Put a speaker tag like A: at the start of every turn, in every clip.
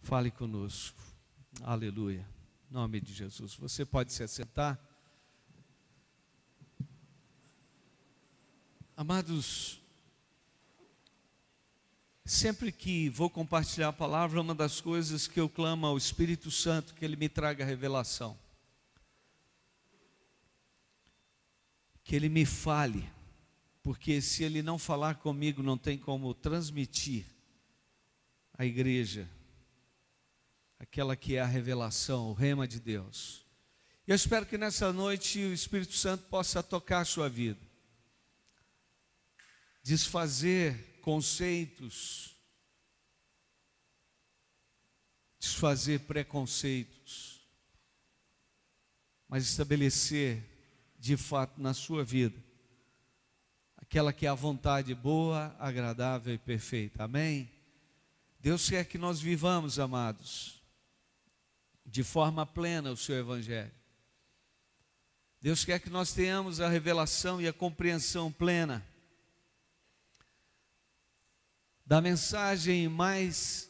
A: Fale conosco. Aleluia. Em nome de Jesus. Você pode se assentar. Amados, sempre que vou compartilhar a palavra, uma das coisas que eu clamo ao Espírito Santo, que Ele me traga revelação. Que Ele me fale, porque se Ele não falar comigo, não tem como transmitir à igreja aquela que é a revelação, o rema de Deus. E eu espero que nessa noite o Espírito Santo possa tocar a sua vida, desfazer conceitos, desfazer preconceitos, mas estabelecer de fato na sua vida aquela que é a vontade boa, agradável e perfeita. Amém? Deus quer que nós vivamos, amados, de forma plena o seu Evangelho. Deus quer que nós tenhamos a revelação e a compreensão plena da mensagem mais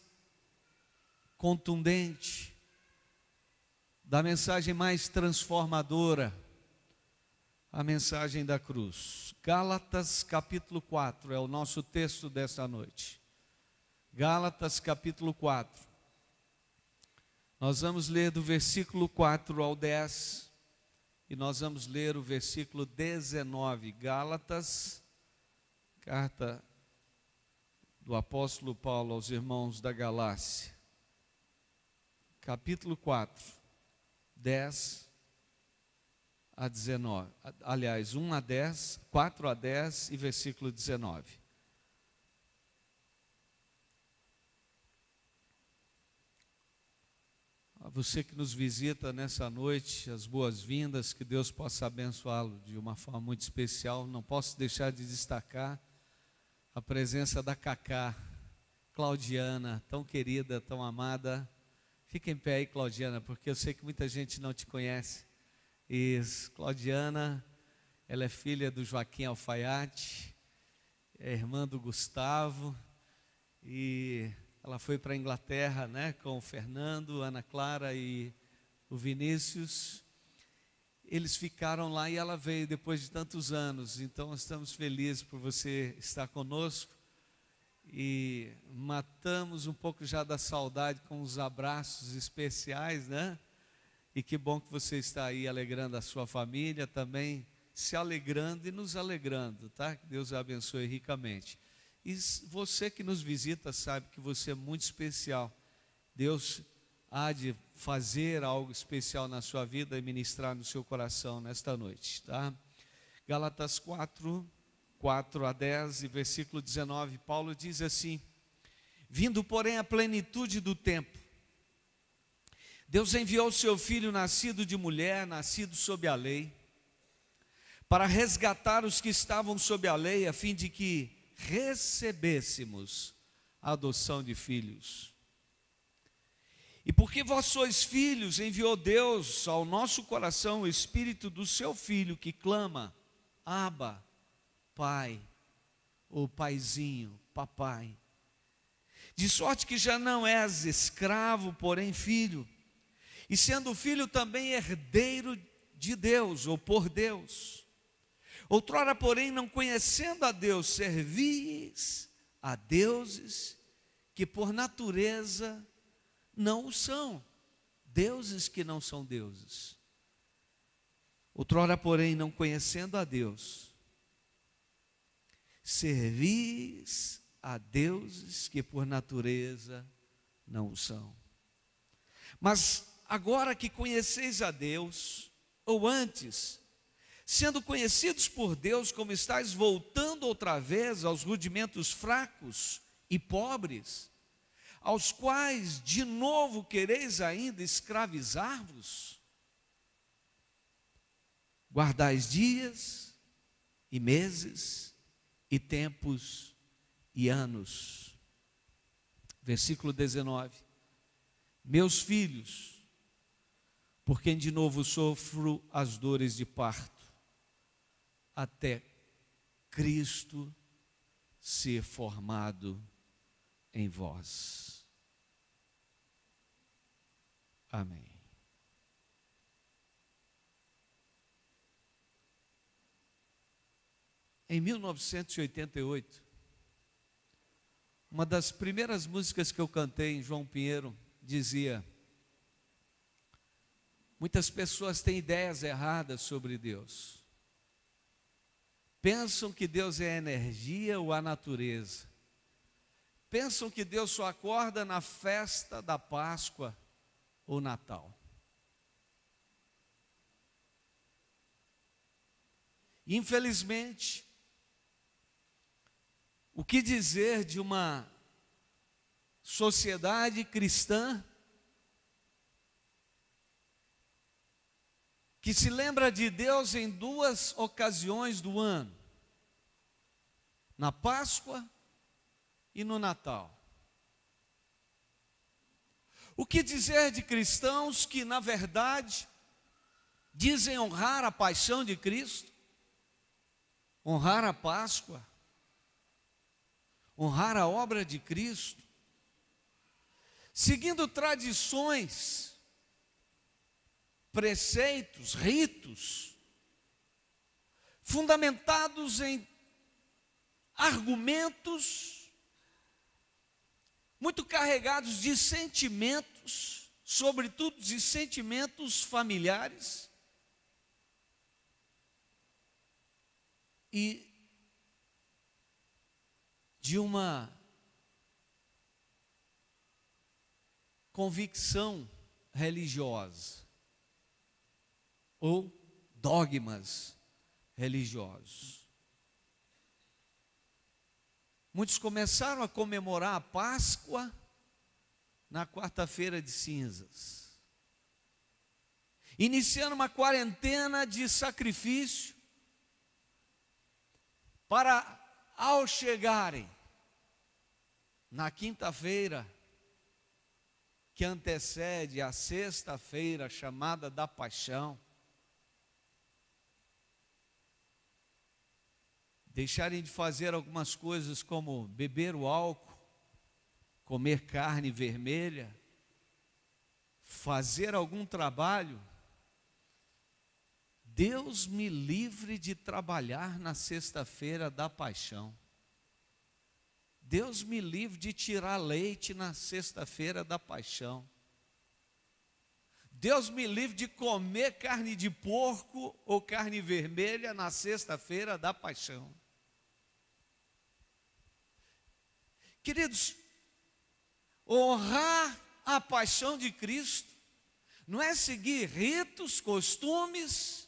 A: contundente, da mensagem mais transformadora, a mensagem da cruz. Gálatas capítulo 4 é o nosso texto desta noite. Gálatas capítulo 4. Nós vamos ler do versículo 4 ao 10 e nós vamos ler o versículo 19. Gálatas, carta do apóstolo Paulo aos irmãos da Galácia, capítulo 4, 10 a 19, aliás, 1 a 10, 4 a 10 e versículo 19. A você que nos visita nessa noite, as boas-vindas, que Deus possa abençoá-lo de uma forma muito especial. Não posso deixar de destacar a presença da Cacá, Claudiana, tão querida, tão amada. Fica em pé aí, Claudiana, porque eu sei que muita gente não te conhece. Isso, Claudiana, ela é filha do Joaquim Alfaiate, é irmã do Gustavo, e ela foi para a Inglaterra, né, com o Fernando, Ana Clara e o Vinícius. Eles ficaram lá e ela veio depois de tantos anos. Então nós estamos felizes por você estar conosco e matamos um pouco já da saudade com os abraços especiais, né? E que bom que você está aí alegrando a sua família, também se alegrando e nos alegrando, tá? Que Deus a abençoe ricamente. E você que nos visita sabe que você é muito especial. Deus há de fazer algo especial na sua vida e ministrar no seu coração nesta noite, tá? Gálatas 4, 4 a 10 e versículo 19, Paulo diz assim: vindo porém a plenitude do tempo, Deus enviou o seu Filho nascido de mulher, nascido sob a lei, para resgatar os que estavam sob a lei, a fim de que recebêssemos a adoção de filhos. E porque vós sois filhos, enviou Deus ao nosso coração o Espírito do seu Filho, que clama, Abba, Pai, ou Paizinho, Papai. De sorte que já não és escravo, porém filho, e sendo filho também herdeiro de Deus, ou por Deus. Outrora, porém, não conhecendo a Deus, servis a deuses que por natureza não o são, deuses que não são deuses. Outrora, porém, não conhecendo a Deus, servis a deuses que por natureza não o são. Mas agora que conheceis a Deus, ou antes, sendo conhecidos por Deus, como estáis voltando outra vez aos rudimentos fracos e pobres, aos quais de novo quereis ainda escravizar-vos, guardais dias e meses e tempos e anos. Versículo 19: meus filhos, por quem de novo sofro as dores de parto, até Cristo ser formado em vós. Amém. Em 1988, uma das primeiras músicas que eu cantei em João Pinheiro dizia: muitas pessoas têm ideias erradas sobre Deus. Pensam que Deus é a energia ou a natureza. Pensam que Deus só acorda na festa da Páscoa ou Natal. Infelizmente, o que dizer de uma sociedade cristã que se lembra de Deus em duas ocasiões do ano, na Páscoa e no Natal? O que dizer de cristãos que, na verdade, dizem honrar a paixão de Cristo, honrar a Páscoa, honrar a obra de Cristo, seguindo tradições, preceitos, ritos, fundamentados em argumentos muito carregados de sentimentos, sobretudo de sentimentos familiares, e de uma convicção religiosa ou dogmas religiosos. Muitos começaram a comemorar a Páscoa na quarta-feira de cinzas, iniciando uma quarentena de sacrifício para, ao chegarem na quinta-feira que antecede a sexta-feira chamada da Paixão, deixarem de fazer algumas coisas como beber o álcool, comer carne vermelha, fazer algum trabalho. Deus me livre de trabalhar na sexta-feira da Paixão. Deus me livre de tirar leite na sexta-feira da Paixão. Deus me livre de comer carne de porco ou carne vermelha na sexta-feira da Paixão. Queridos, honrar a paixão de Cristo não é seguir ritos, costumes,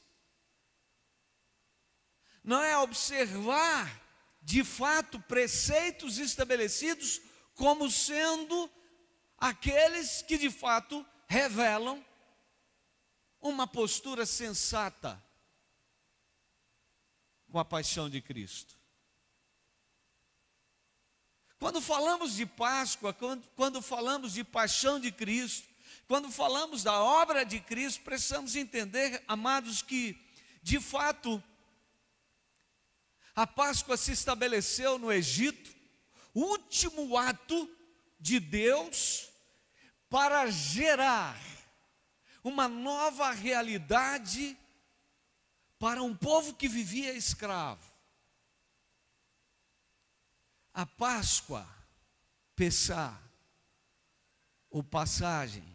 A: não é observar de fato preceitos estabelecidos como sendo aqueles que de fato revelam uma postura sensata com a paixão de Cristo. Quando falamos de Páscoa, quando falamos de paixão de Cristo, quando falamos da obra de Cristo, precisamos entender, amados, que de fato a Páscoa se estabeleceu no Egito, o último ato de Deus para gerar uma nova realidade para um povo que vivia escravo. A Páscoa, Pessá, ou passagem,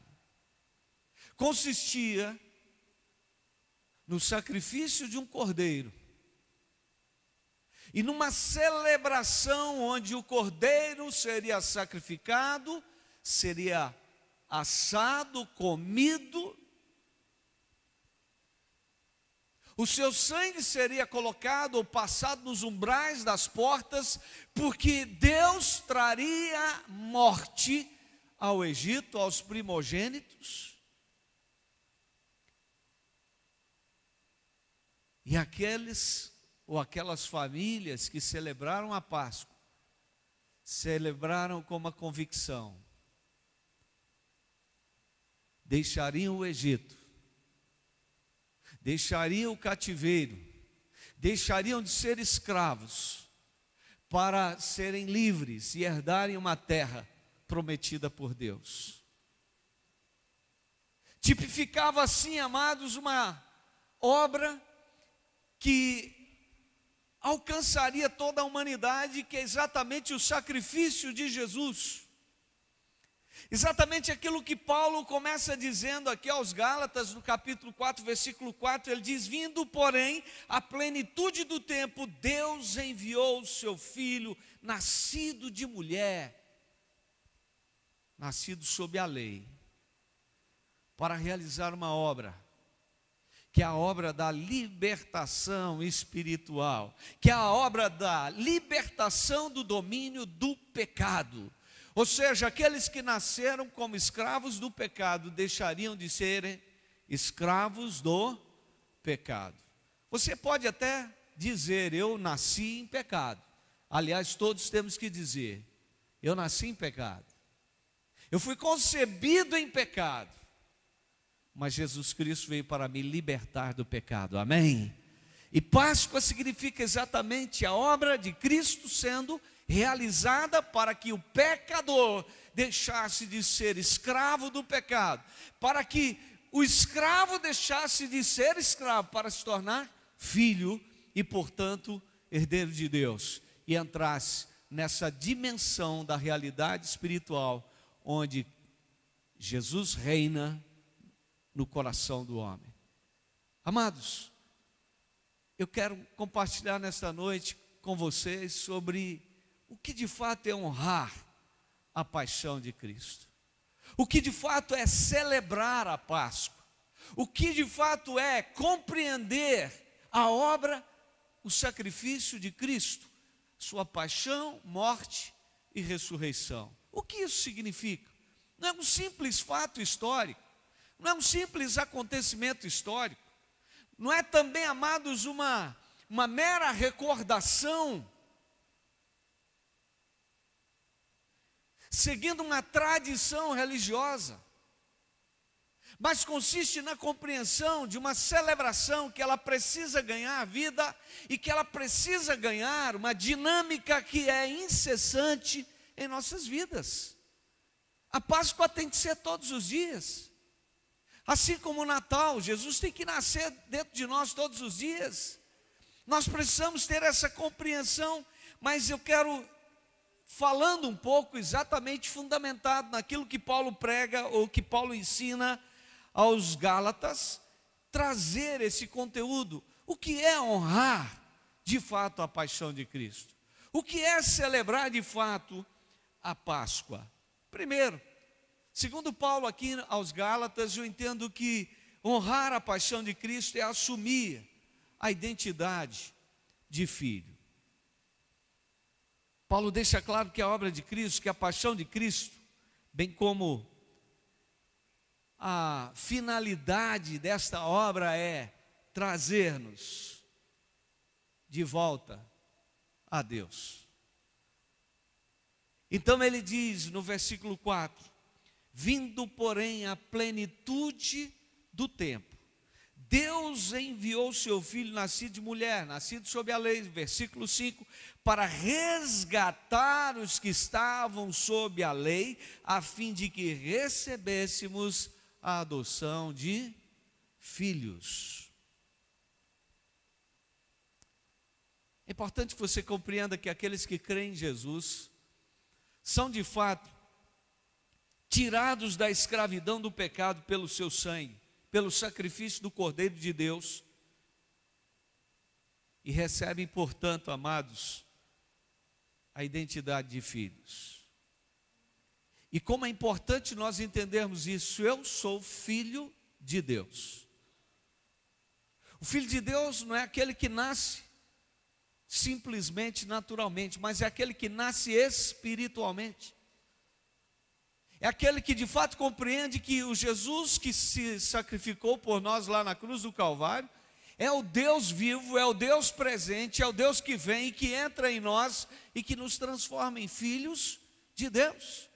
A: consistia no sacrifício de um cordeiro e numa celebração onde o cordeiro seria sacrificado, seria assado, comido, o seu sangue seria colocado ou passado nos umbrais das portas, porque Deus traria morte ao Egito, aos primogênitos. E aqueles ou aquelas famílias que celebraram a Páscoa, celebraram com uma convicção: deixariam o Egito, deixariam o cativeiro, deixariam de ser escravos para serem livres e herdarem uma terra prometida por Deus. Tipificava assim, amados, uma obra que alcançaria toda a humanidade, que é exatamente o sacrifício de Jesus. Exatamente aquilo que Paulo começa dizendo aqui aos Gálatas, no capítulo 4, versículo 4, ele diz: vindo, porém, a plenitude do tempo, Deus enviou o seu Filho, nascido de mulher, nascido sob a lei, para realizar uma obra, que é a obra da libertação espiritual, que é a obra da libertação do domínio do pecado. Ou seja, aqueles que nasceram como escravos do pecado deixariam de serem escravos do pecado. Você pode até dizer: eu nasci em pecado. Aliás, todos temos que dizer: eu nasci em pecado. Eu fui concebido em pecado. Mas Jesus Cristo veio para me libertar do pecado, amém? E Páscoa significa exatamente a obra de Cristo sendo realizada para que o pecador deixasse de ser escravo do pecado, para que o escravo deixasse de ser escravo, para se tornar filho e, portanto, herdeiro de Deus, e entrasse nessa dimensão da realidade espiritual, onde Jesus reina no coração do homem. Amados, eu quero compartilhar nesta noite com vocês sobre o que de fato é honrar a paixão de Cristo, o que de fato é celebrar a Páscoa, o que de fato é compreender a obra, o sacrifício de Cristo, sua paixão, morte e ressurreição. O que isso significa? Não é um simples fato histórico, não é um simples acontecimento histórico, não é também, amados, uma mera recordação, seguindo uma tradição religiosa, mas consiste na compreensão de uma celebração que ela precisa ganhar vida e que ela precisa ganhar uma dinâmica que é incessante em nossas vidas. A Páscoa tem que ser todos os dias, assim como o Natal. Jesus tem que nascer dentro de nós todos os dias. Nós precisamos ter essa compreensão, mas eu quero, falando um pouco exatamente fundamentado naquilo que Paulo prega ou que Paulo ensina aos Gálatas, trazer esse conteúdo. O que é honrar de fato a paixão de Cristo? O que é celebrar de fato a Páscoa? Primeiro, segundo Paulo aqui aos Gálatas, eu entendo que honrar a paixão de Cristo é assumir a identidade de filho. Paulo deixa claro que a obra de Cristo, que a paixão de Cristo, bem como a finalidade desta obra é trazer-nos de volta a Deus. Então ele diz no versículo 4: vindo, porém, a plenitude do tempo, Deus enviou seu Filho, nascido de mulher, nascido sob a lei, versículo 5, para resgatar os que estavam sob a lei, a fim de que recebêssemos a adoção de filhos. É importante que você compreenda que aqueles que creem em Jesus são de fato tirados da escravidão do pecado pelo seu sangue, pelo sacrifício do Cordeiro de Deus, e recebem, portanto, amados, a identidade de filhos. E como é importante nós entendermos isso: eu sou filho de Deus. O filho de Deus não é aquele que nasce simplesmente naturalmente, mas é aquele que nasce espiritualmente. É aquele que de fato compreende que o Jesus que se sacrificou por nós lá na cruz do Calvário é o Deus vivo, é o Deus presente, é o Deus que vem e que entra em nós e que nos transforma em filhos de Deus.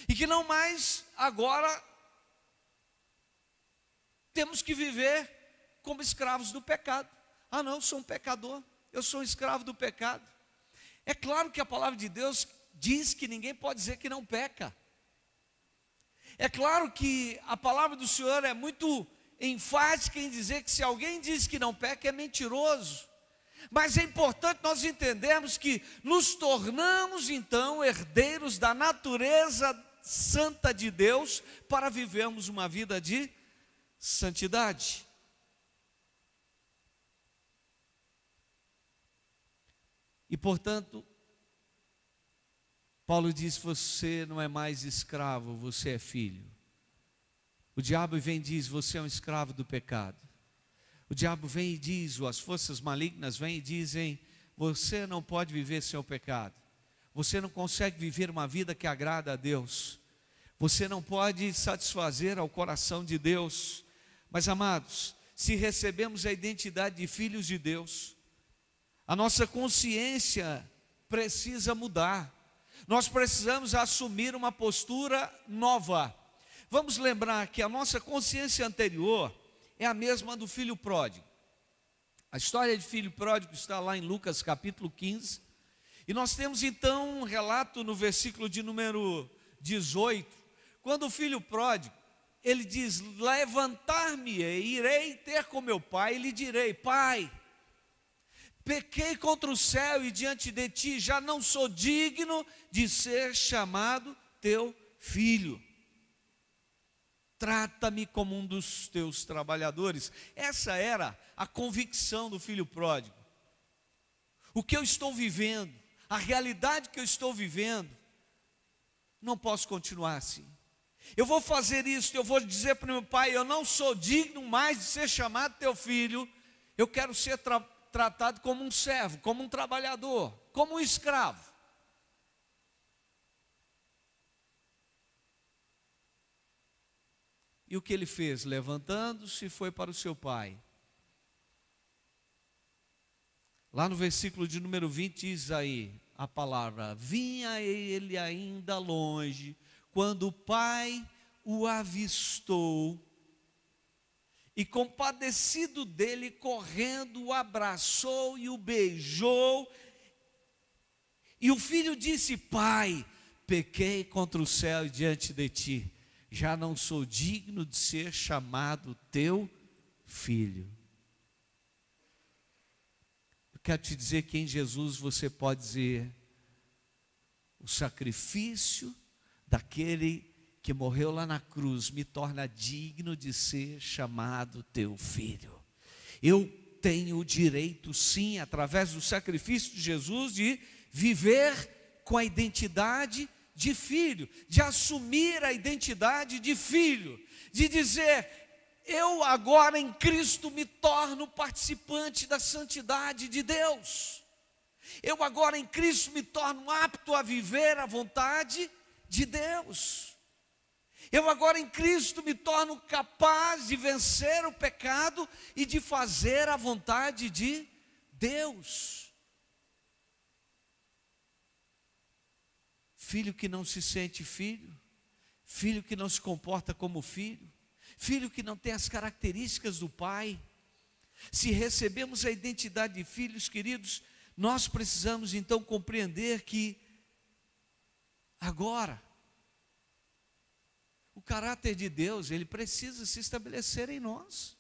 A: E que não mais agora temos que viver como escravos do pecado. Ah não, eu sou um pecador, eu sou um escravo do pecado. É claro que a palavra de Deus diz que ninguém pode dizer que não peca. É claro que a palavra do Senhor é muito enfática em dizer que se alguém diz que não peca, é mentiroso. Mas é importante nós entendermos que nos tornamos então herdeiros da natureza santa de Deus para vivermos uma vida de santidade. E portanto, Paulo diz: você não é mais escravo, você é filho. O diabo vem e diz: você é um escravo do pecado. O diabo vem e diz, ou as forças malignas vêm e dizem: você não pode viver sem o pecado. Você não consegue viver uma vida que agrada a Deus. Você não pode satisfazer ao coração de Deus. Mas, amados, se recebemos a identidade de filhos de Deus, a nossa consciência precisa mudar. Nós precisamos assumir uma postura nova. Vamos lembrar que a nossa consciência anterior é a mesma do filho pródigo. A história de filho pródigo está lá em Lucas capítulo 15. E nós temos então um relato no versículo de número 18, quando o filho pródigo, ele diz: levantar-me-ei, irei ter com meu pai e lhe direi: pai, pequei contra o céu e diante de ti, já não sou digno de ser chamado teu filho. Trata-me como um dos teus trabalhadores. Essa era a convicção do filho pródigo. O que eu estou vivendo, a realidade que eu estou vivendo, não posso continuar assim. Eu vou fazer isso, eu vou dizer para o meu pai: eu não sou digno mais de ser chamado teu filho. Eu quero ser tratado como um servo, como um trabalhador, como um escravo. E o que ele fez? Levantando-se, foi para o seu pai. Lá no versículo de número 20 diz aí a palavra: vinha ele ainda longe, quando o pai o avistou, e compadecido dele, correndo, o abraçou e o beijou. E o filho disse: pai, pequei contra o céu e diante de ti, já não sou digno de ser chamado teu filho. Eu quero te dizer que em Jesus você pode dizer: o sacrifício daquele que morreu lá na cruz me torna digno de ser chamado teu filho. Eu tenho o direito, sim, através do sacrifício de Jesus, de viver com a identidade de filho, de assumir a identidade de filho, de dizer: eu agora em Cristo me torno participante da santidade de Deus. Eu agora em Cristo me torno apto a viver a vontade de Deus. Eu agora em Cristo me torno capaz de vencer o pecado e de fazer a vontade de Deus. Filho que não se sente filho, filho que não se comporta como filho, filho que não tem as características do pai. Se recebemos a identidade de filhos, queridos, nós precisamos então compreender que agora o caráter de Deus, ele precisa se estabelecer em nós.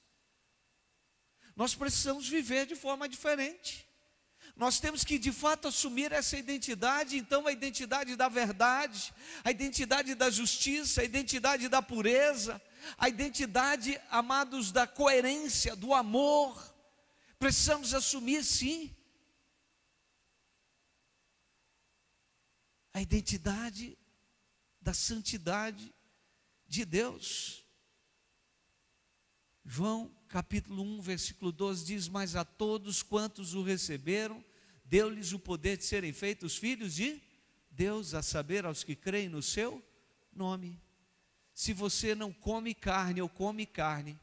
A: Nós precisamos viver de forma diferente. Nós temos que de fato assumir essa identidade, então a identidade da verdade, a identidade da justiça, a identidade da pureza, a identidade, amados, da coerência, do amor. Precisamos assumir, sim, a identidade da santidade de Deus. João capítulo 1, versículo 12 diz: mas a todos quantos o receberam, deu-lhes o poder de serem feitos filhos de Deus, a saber, aos que creem no seu nome. Se você não come carne ou come carne,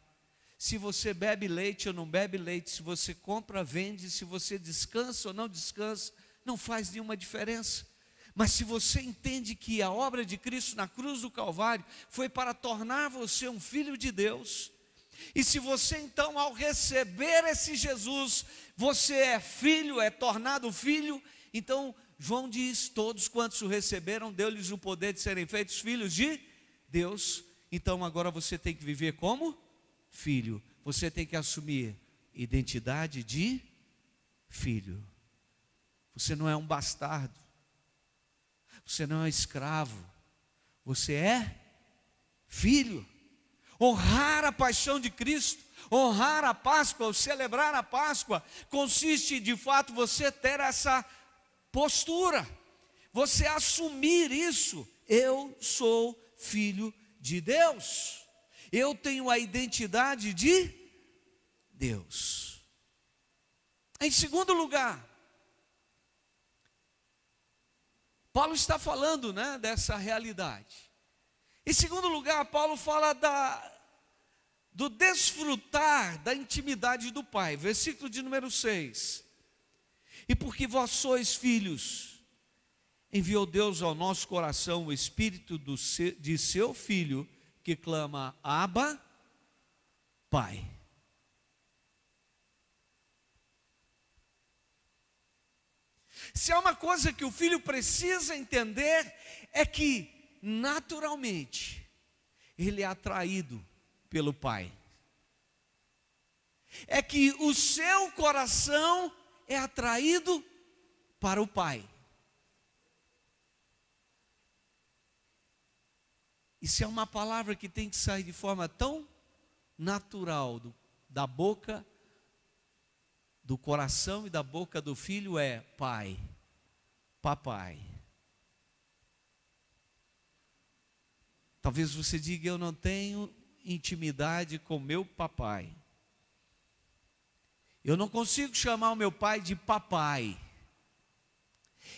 A: se você bebe leite ou não bebe leite, se você compra, vende, se você descansa ou não descansa, não faz nenhuma diferença. Mas se você entende que a obra de Cristo na cruz do Calvário foi para tornar você um filho de Deus, e se você então, ao receber esse Jesus, você é filho, é tornado filho, então João diz: todos quantos o receberam, deu-lhes o poder de serem feitos filhos de Deus, então agora você tem que viver como filho. Você tem que assumir identidade de filho. Você não é um bastardo. Você não é escravo. Você é filho. Honrar a paixão de Cristo, honrar a Páscoa, ou celebrar a Páscoa, consiste de fato você ter essa postura, você assumir isso. Eu sou filho de Deus, eu tenho a identidade de Deus. Em segundo lugar, Paulo está falando, dessa realidade. Em segundo lugar, Paulo fala do desfrutar da intimidade do Pai. Versículo de número 6. E porque vós sois filhos, enviou Deus ao nosso coração o Espírito de seu Filho, que clama, Abba, Pai. Se há uma coisa que o filho precisa entender, é que naturalmente ele é atraído pelo Pai. É que o seu coração é atraído para o Pai. Isso é uma palavra que tem que sair de forma tão natural da boca, do coração e da boca do filho, é pai, papai. Talvez você diga, eu não tenho intimidade com meu papai. Eu não consigo chamar o meu pai de papai.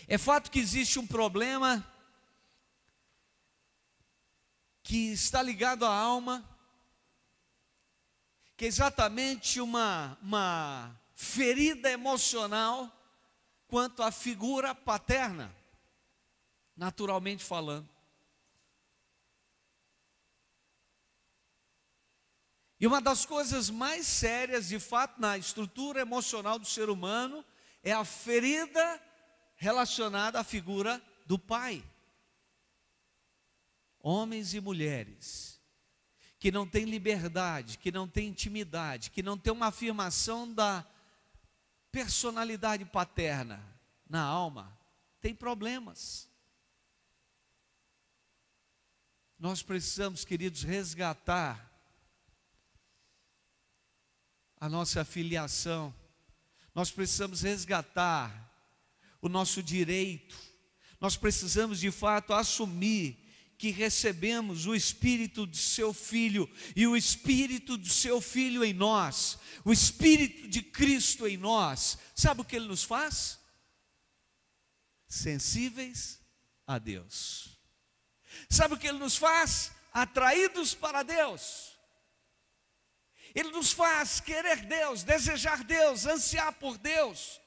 A: É fato que existe um problema que está ligado à alma, que é exatamente uma ferida emocional quanto à figura paterna, naturalmente falando. E uma das coisas mais sérias, de fato, na estrutura emocional do ser humano, é a ferida relacionada à figura do pai. Homens e mulheres que não têm liberdade, que não têm intimidade, que não têm uma afirmação da personalidade paterna na alma, tem problemas. Nós precisamos, queridos, resgatar a nossa filiação. Nós precisamos resgatar o nosso direito. Nós precisamos de fato assumir que recebemos o Espírito de seu Filho, e o Espírito do seu Filho em nós, o Espírito de Cristo em nós. Sabe o que Ele nos faz? Sensíveis a Deus. Sabe o que Ele nos faz? Atraídos para Deus. Ele nos faz querer Deus, desejar Deus, ansiar por Deus.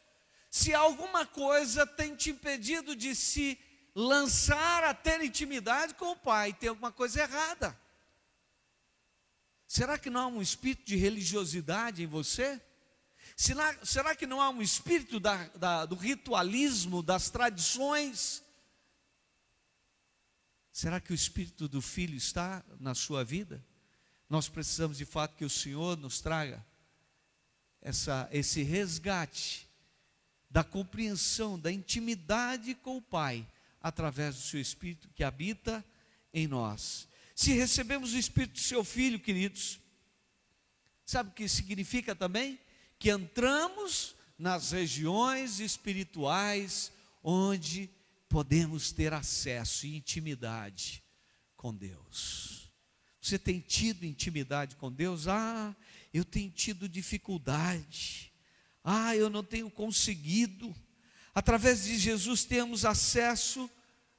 A: Se alguma coisa tem te impedido de se lançar a ter intimidade com o Pai, tem alguma coisa errada. Será que não há um espírito de religiosidade em você? Será que não há um espírito do ritualismo, das tradições? Será que o Espírito do Filho está na sua vida? Nós precisamos de fato que o Senhor nos traga esse resgate da compreensão, da intimidade com o Pai, através do seu Espírito que habita em nós. Se recebemos o Espírito do seu Filho, queridos, sabe o que significa também? Que entramos nas regiões espirituais onde podemos ter acesso e intimidade com Deus. Você tem tido intimidade com Deus? Eu tenho tido dificuldade. Eu não tenho conseguido. Através de Jesus temos acesso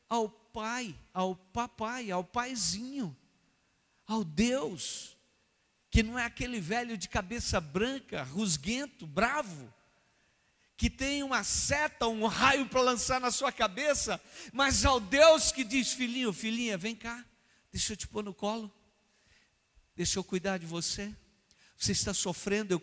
A: ao Pai, ao Papai, ao Paizinho, ao Deus, que não é aquele velho de cabeça branca, rusguento, bravo, que tem uma seta, um raio para lançar na sua cabeça, mas ao Deus que diz, filhinho, filhinha, vem cá, deixa eu te pôr no colo, deixa eu cuidar de você, Você está sofrendo, eu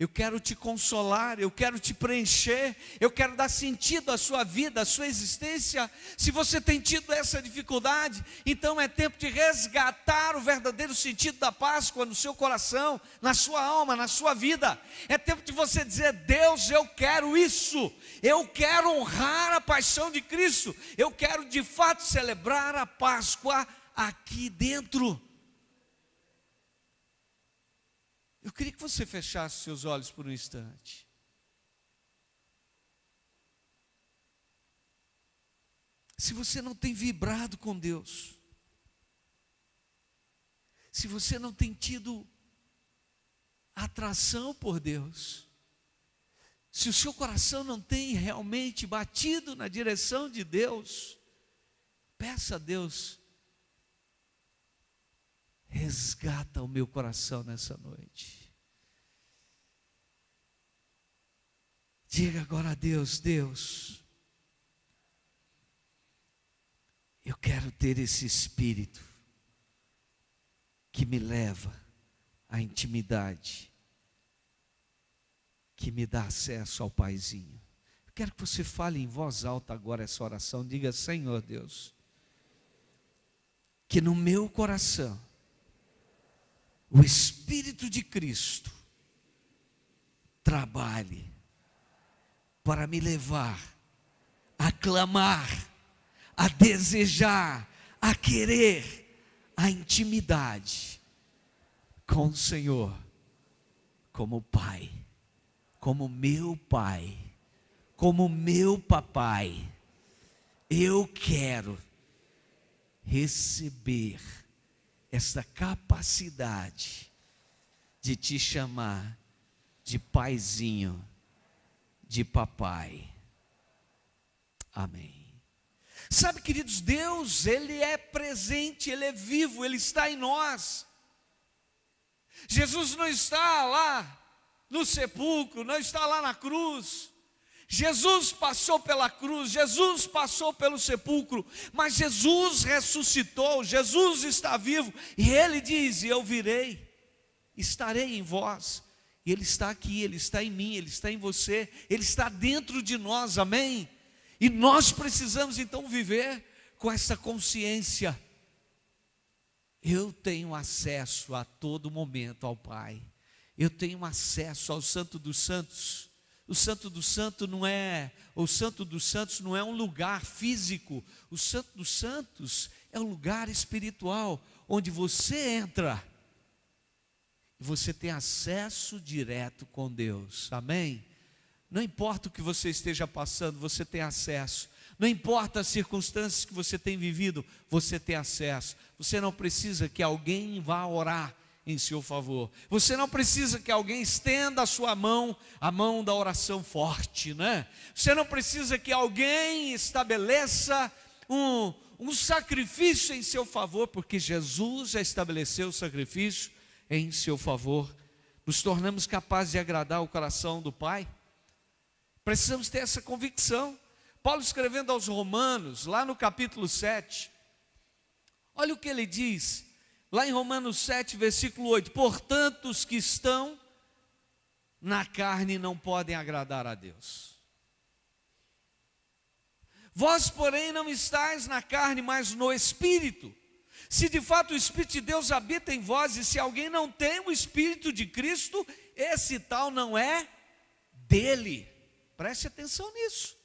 A: quero te consolar, eu quero te preencher, eu quero dar sentido à sua vida, à sua existência. Se você tem tido essa dificuldade, então é tempo de resgatar o verdadeiro sentido da Páscoa no seu coração, na sua alma, na sua vida. É tempo de você dizer: Deus, eu quero isso, eu quero honrar a paixão de Cristo, eu quero de fato celebrar a Páscoa aqui dentro. Eu queria que você fechasse seus olhos por um instante. Se você não tem vibrado com Deus, se você não tem tido atração por Deus, se o seu coração não tem realmente batido na direção de Deus, peça a Deus: resgata o meu coração nessa noite. Diga agora a Deus: Deus, eu quero ter esse espírito que me leva à intimidade, que me dá acesso ao Paizinho. Eu quero que você fale em voz alta agora essa oração. Diga: Senhor Deus, que no meu coração o Espírito de Cristo trabalhe para me levar a clamar, a desejar, a querer a intimidade com o Senhor, como Pai, como meu Pai, como meu papai. Eu quero receber esta capacidade de te chamar de paizinho, de papai. Amém. Sabe, queridos, Deus, Ele é presente, Ele é vivo, Ele está em nós. Jesus não está lá no sepulcro, não está lá na cruz. Jesus passou pela cruz, Jesus passou pelo sepulcro, mas Jesus ressuscitou, Jesus está vivo, e Ele diz: eu virei, estarei em vós. E Ele está aqui, Ele está em mim, Ele está em você, Ele está dentro de nós, amém? E nós precisamos então viver com essa consciência: eu tenho acesso a todo momento ao Pai, eu tenho acesso ao Santo dos Santos. O Santo dos Santos não é um lugar físico. O Santo dos Santos é um lugar espiritual, onde você entra e você tem acesso direto com Deus, amém? Não importa o que você esteja passando, você tem acesso. Não importa as circunstâncias que você tem vivido, você tem acesso. Você não precisa que alguém vá orar em seu favor. Você não precisa que alguém estenda a sua mão, a mão da oração forte, né? Você não precisa que alguém estabeleça um sacrifício em seu favor, porque Jesus já estabeleceu o sacrifício em seu favor. Nos tornamos capazes de agradar o coração do Pai. Precisamos ter essa convicção. Paulo, escrevendo aos Romanos, lá no capítulo 7, olha o que ele diz lá em Romanos 7, versículo 8: portanto, os que estão na carne não podem agradar a Deus. Vós, porém, não estáis na carne, mas no Espírito. Se de fato o Espírito de Deus habita em vós, e se alguém não tem o Espírito de Cristo, esse tal não é dele. Preste atenção nisso.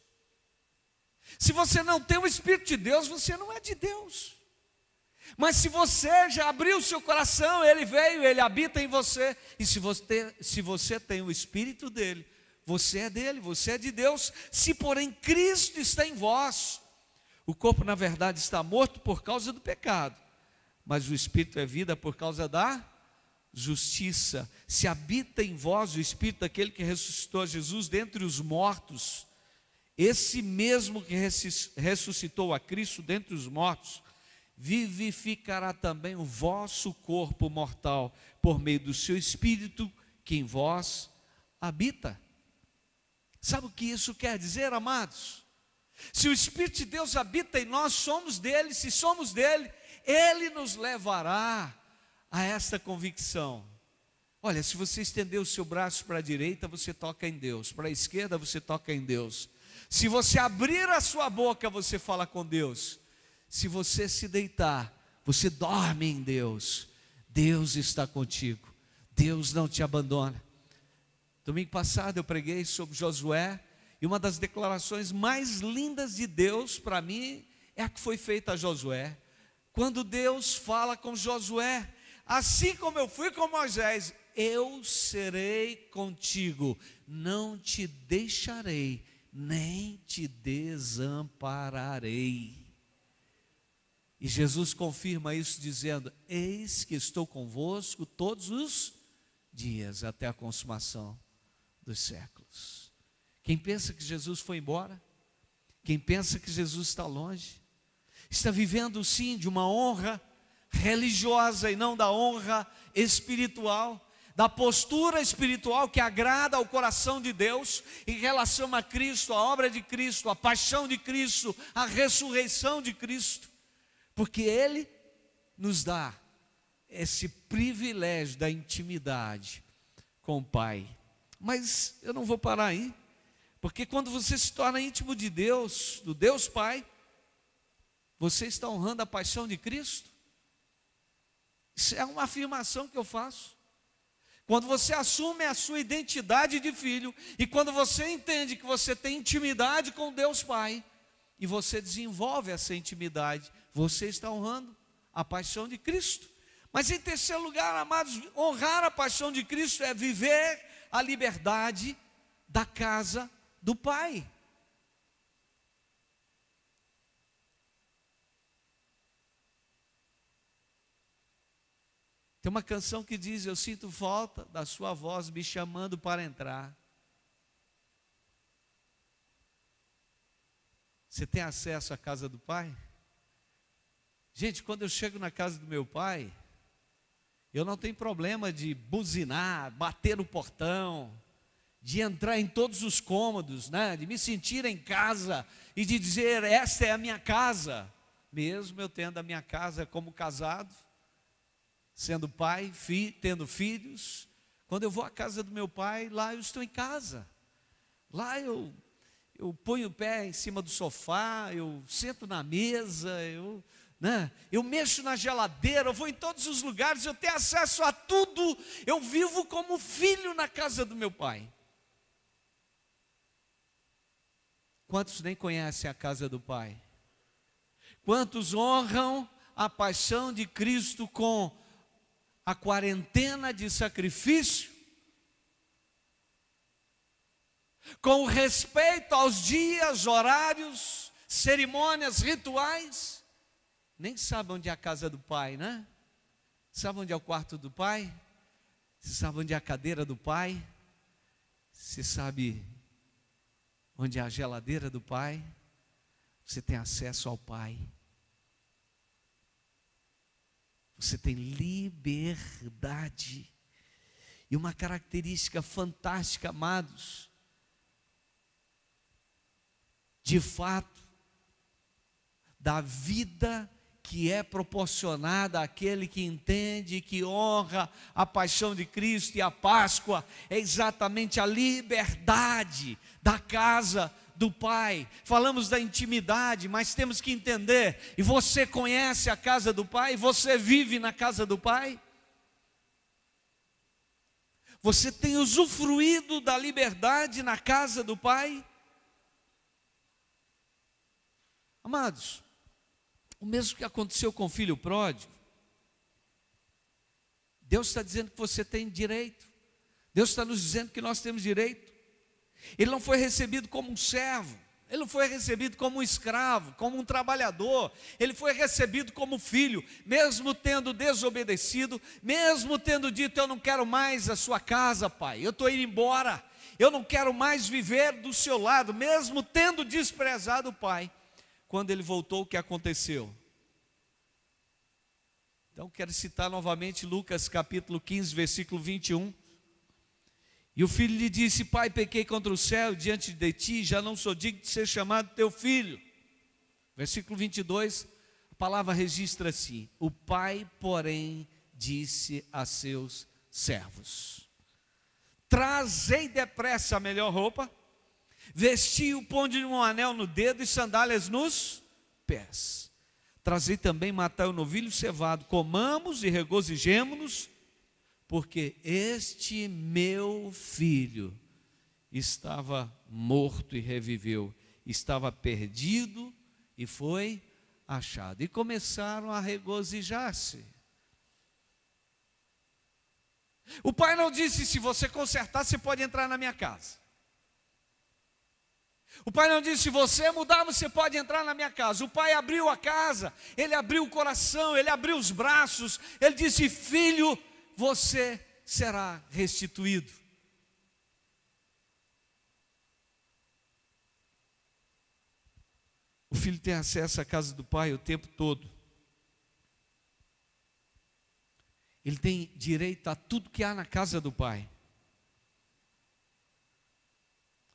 A: Se você não tem o Espírito de Deus, você não é de Deus. Mas se você já abriu o seu coração, Ele veio, Ele habita em você. E se você tem o Espírito dEle, você é dEle, você é de Deus. Se porém Cristo está em vós, o corpo na verdade está morto por causa do pecado, mas o Espírito é vida por causa da justiça. Se habita em vós o Espírito daquele que ressuscitou a Jesus dentre os mortos, esse mesmo que ressuscitou a Cristo dentre os mortos, vivificará também o vosso corpo mortal, por meio do seu Espírito que em vós habita. Sabe o que isso quer dizer, amados? Se o Espírito de Deus habita em nós, somos dele. Se somos dele, Ele nos levará a esta convicção. Olha, se você estender o seu braço para a direita, você toca em Deus. Para a esquerda, você toca em Deus. Se você abrir a sua boca, você fala com Deus. Se você se deitar, você dorme em Deus. Deus está contigo. Deus não te abandona. Domingo passado eu preguei sobre Josué. E uma das declarações mais lindas de Deus para mim é a que foi feita a Josué. Quando Deus fala com Josué: assim como eu fui com Moisés, eu serei contigo, não te deixarei, nem te desampararei. E Jesus confirma isso dizendo: eis que estou convosco todos os dias, até a consumação dos séculos. Quem pensa que Jesus foi embora, quem pensa que Jesus está longe, está vivendo sim de uma honra religiosa e não da honra espiritual, da postura espiritual que agrada ao coração de Deus em relação a Cristo, a obra de Cristo, a paixão de Cristo, a ressurreição de Cristo, porque Ele nos dá esse privilégio da intimidade com o Pai. Mas eu não vou parar aí, porque quando você se torna íntimo de Deus, do Deus Pai, você está honrando a paixão de Cristo. Isso é uma afirmação que eu faço. Quando você assume a sua identidade de filho, e quando você entende que você tem intimidade com Deus Pai, e você desenvolve essa intimidade, você está honrando a paixão de Cristo. Mas em terceiro lugar, amados, honrar a paixão de Cristo é viver a liberdade da casa do Pai. Tem uma canção que diz: eu sinto falta da sua voz me chamando para entrar. Você tem acesso à casa do Pai? Gente, quando eu chego na casa do meu pai, eu não tenho problema de buzinar, bater no portão, de entrar em todos os cômodos, né? De me sentir em casa e de dizer: esta é a minha casa, mesmo eu tendo a minha casa como casado, sendo pai, tendo filhos. Quando eu vou à casa do meu pai, lá eu estou em casa. Lá eu ponho o pé em cima do sofá, eu sento na mesa, eu mexo na geladeira, eu vou em todos os lugares, eu tenho acesso a tudo. Eu vivo como filho na casa do meu pai. Quantos nem conhecem a casa do Pai? Quantos honram a paixão de Cristo com a quarentena de sacrifício, com o respeito aos dias, horários, cerimônias, rituais? Nem sabe onde é a casa do Pai, né? Sabe onde é o quarto do Pai? Você sabe onde é a cadeira do Pai? Você sabe onde é a geladeira do Pai? Você tem acesso ao Pai. Você tem liberdade. E uma característica fantástica, amados, de fato, da vida que é proporcionada àquele que entende, que honra a paixão de Cristo e a Páscoa, é exatamente a liberdade da casa do Pai. Falamos da intimidade, mas temos que entender: e você conhece a casa do Pai? Você vive na casa do Pai? Você tem usufruído da liberdade na casa do Pai? Amados, o mesmo que aconteceu com o filho pródigo, Deus está dizendo que você tem direito. Deus está nos dizendo que nós temos direito. Ele não foi recebido como um servo, ele não foi recebido como um escravo, como um trabalhador. Ele foi recebido como filho, mesmo tendo desobedecido, mesmo tendo dito: eu não quero mais a sua casa, pai, eu estou indo embora, eu não quero mais viver do seu lado, mesmo tendo desprezado o pai. Quando ele voltou, o que aconteceu? Então quero citar novamente Lucas capítulo 15, versículo 21. E o filho lhe disse: pai, pequei contra o céu e diante de ti, já não sou digno de ser chamado teu filho. Versículo 22, a palavra registra assim: o pai, porém, disse a seus servos. trazei depressa a melhor roupa, vestiu, ponde um anel no dedo e sandálias nos pés. Trazei também, matai o novilho cevado, comamos e regozijemo-nos, porque este meu filho estava morto e reviveu, estava perdido e foi achado. E começaram a regozijar-se. O pai não disse: se você consertar, você pode entrar na minha casa. O pai não disse: se você mudar, você pode entrar na minha casa. O pai abriu a casa, ele abriu o coração, ele abriu os braços, ele disse: filho, você será restituído. O filho tem acesso à casa do pai o tempo todo. Ele tem direito a tudo que há na casa do pai.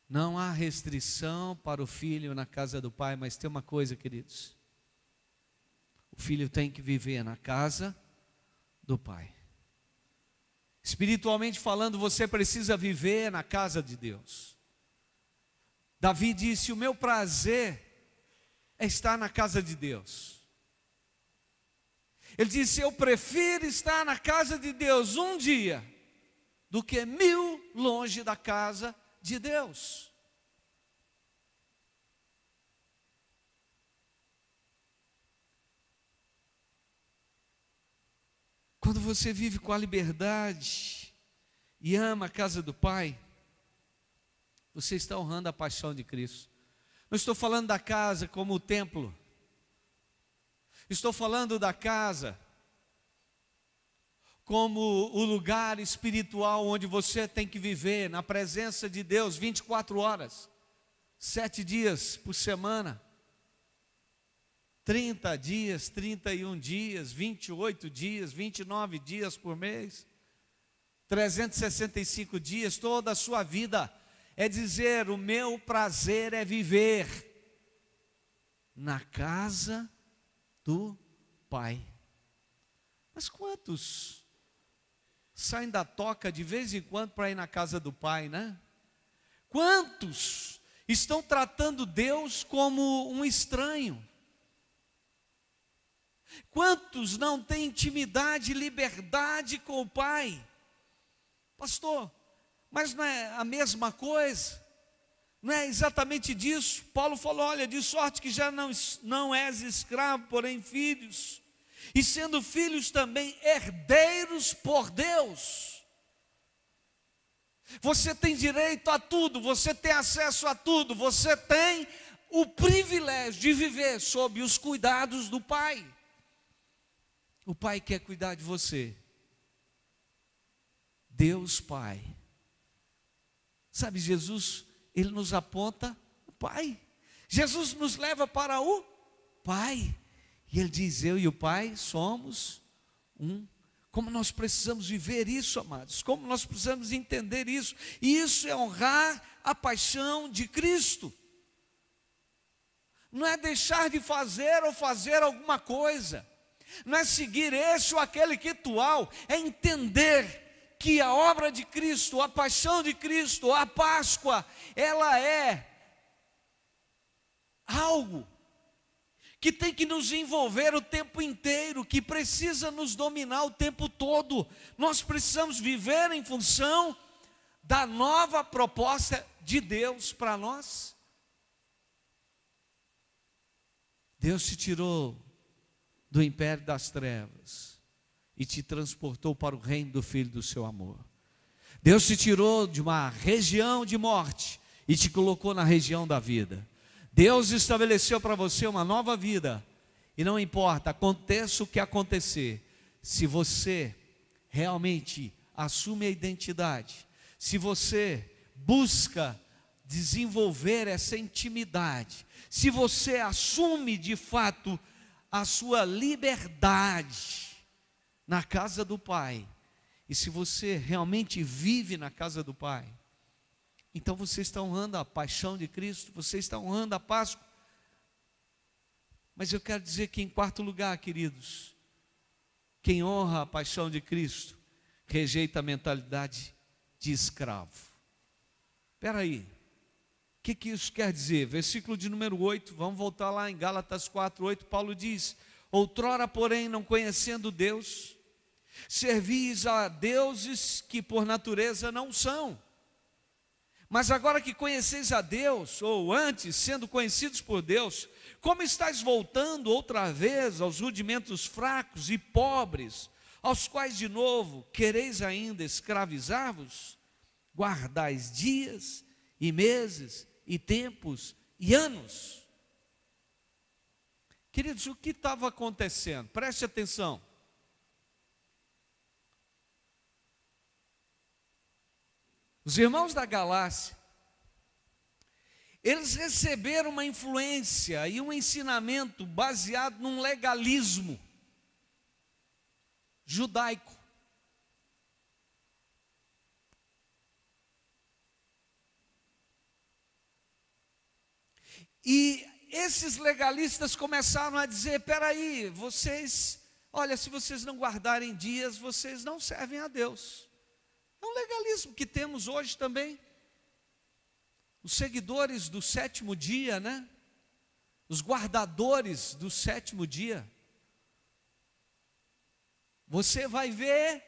A: Não há restrição para o filho na casa do pai, mas tem uma coisa, queridos: o filho tem que viver na casa do pai. Espiritualmente falando, você precisa viver na casa de Deus. Davi disse: o meu prazer é estar na casa de Deus. Ele disse: eu prefiro estar na casa de Deus um dia do que 1000 longe da casa de Deus. Quando você vive com a liberdade e ama a casa do Pai, você está honrando a paixão de Cristo. Não estou falando da casa como o templo. Estou falando da casa como o lugar espiritual onde você tem que viver na presença de Deus 24 horas, 7 dias por semana, 30 dias, 31 dias, 28 dias, 29 dias por mês, 365 dias, toda a sua vida. É dizer: o meu prazer é viver na casa do Pai. Mas quantos saem da toca de vez em quando para ir na casa do Pai, né? Quantos estão tratando Deus como um estranho? Quantos não têm intimidade e liberdade com o Pai? Pastor, mas não é a mesma coisa? Não é exatamente disso? Paulo falou: olha, de sorte que já não és escravo, porém filhos, e sendo filhos também herdeiros por Deus. Você tem direito a tudo, você tem acesso a tudo, você tem o privilégio de viver sob os cuidados do Pai. O Pai quer cuidar de você. Deus Pai. Sabe, Jesus, Ele nos aponta o Pai. Jesus nos leva para o Pai. E Ele diz: eu e o Pai somos um. Como nós precisamos viver isso, amados. Como nós precisamos entender isso. E isso é honrar a paixão de Cristo. Não é deixar de fazer ou fazer alguma coisa. Não é seguir esse ou aquele ritual. É entender que a obra de Cristo, a paixão de Cristo, a Páscoa, ela é algo que tem que nos envolver o tempo inteiro, que precisa nos dominar o tempo todo. Nós precisamos viver em função da nova proposta de Deus para nós. Deus te tirou do império das trevas e te transportou para o reino do Filho do seu amor. Deus te tirou de uma região de morte e te colocou na região da vida. Deus estabeleceu para você uma nova vida. E não importa, aconteça o que acontecer, se você realmente assume a identidade, se você busca desenvolver essa intimidade, se você assume de fato a sua liberdade na casa do Pai, e se você realmente vive na casa do Pai, então você está honrando a paixão de Cristo, você está honrando a Páscoa. Mas eu quero dizer que, em quarto lugar, queridos, quem honra a paixão de Cristo rejeita a mentalidade de escravo. Espera aí, o que isso quer dizer? Versículo de número 8, vamos voltar lá em Gálatas 4:8, Paulo diz: outrora, porém, não conhecendo Deus, servis a deuses que por natureza não são. Mas agora que conheceis a Deus, ou antes, sendo conhecidos por Deus, como estáis voltando outra vez aos rudimentos fracos e pobres, aos quais de novo quereis ainda escravizar-vos? Guardais dias e meses e tempos e anos. Queridos, o que estava acontecendo? Preste atenção. Os irmãos da Galácia, eles receberam uma influência e um ensinamento baseado num legalismo judaico. E esses legalistas começaram a dizer: peraí, vocês, olha, se vocês não guardarem dias, vocês não servem a Deus. É um legalismo que temos hoje também. Os seguidores do sétimo dia, né? Os guardadores do sétimo dia. Você vai ver,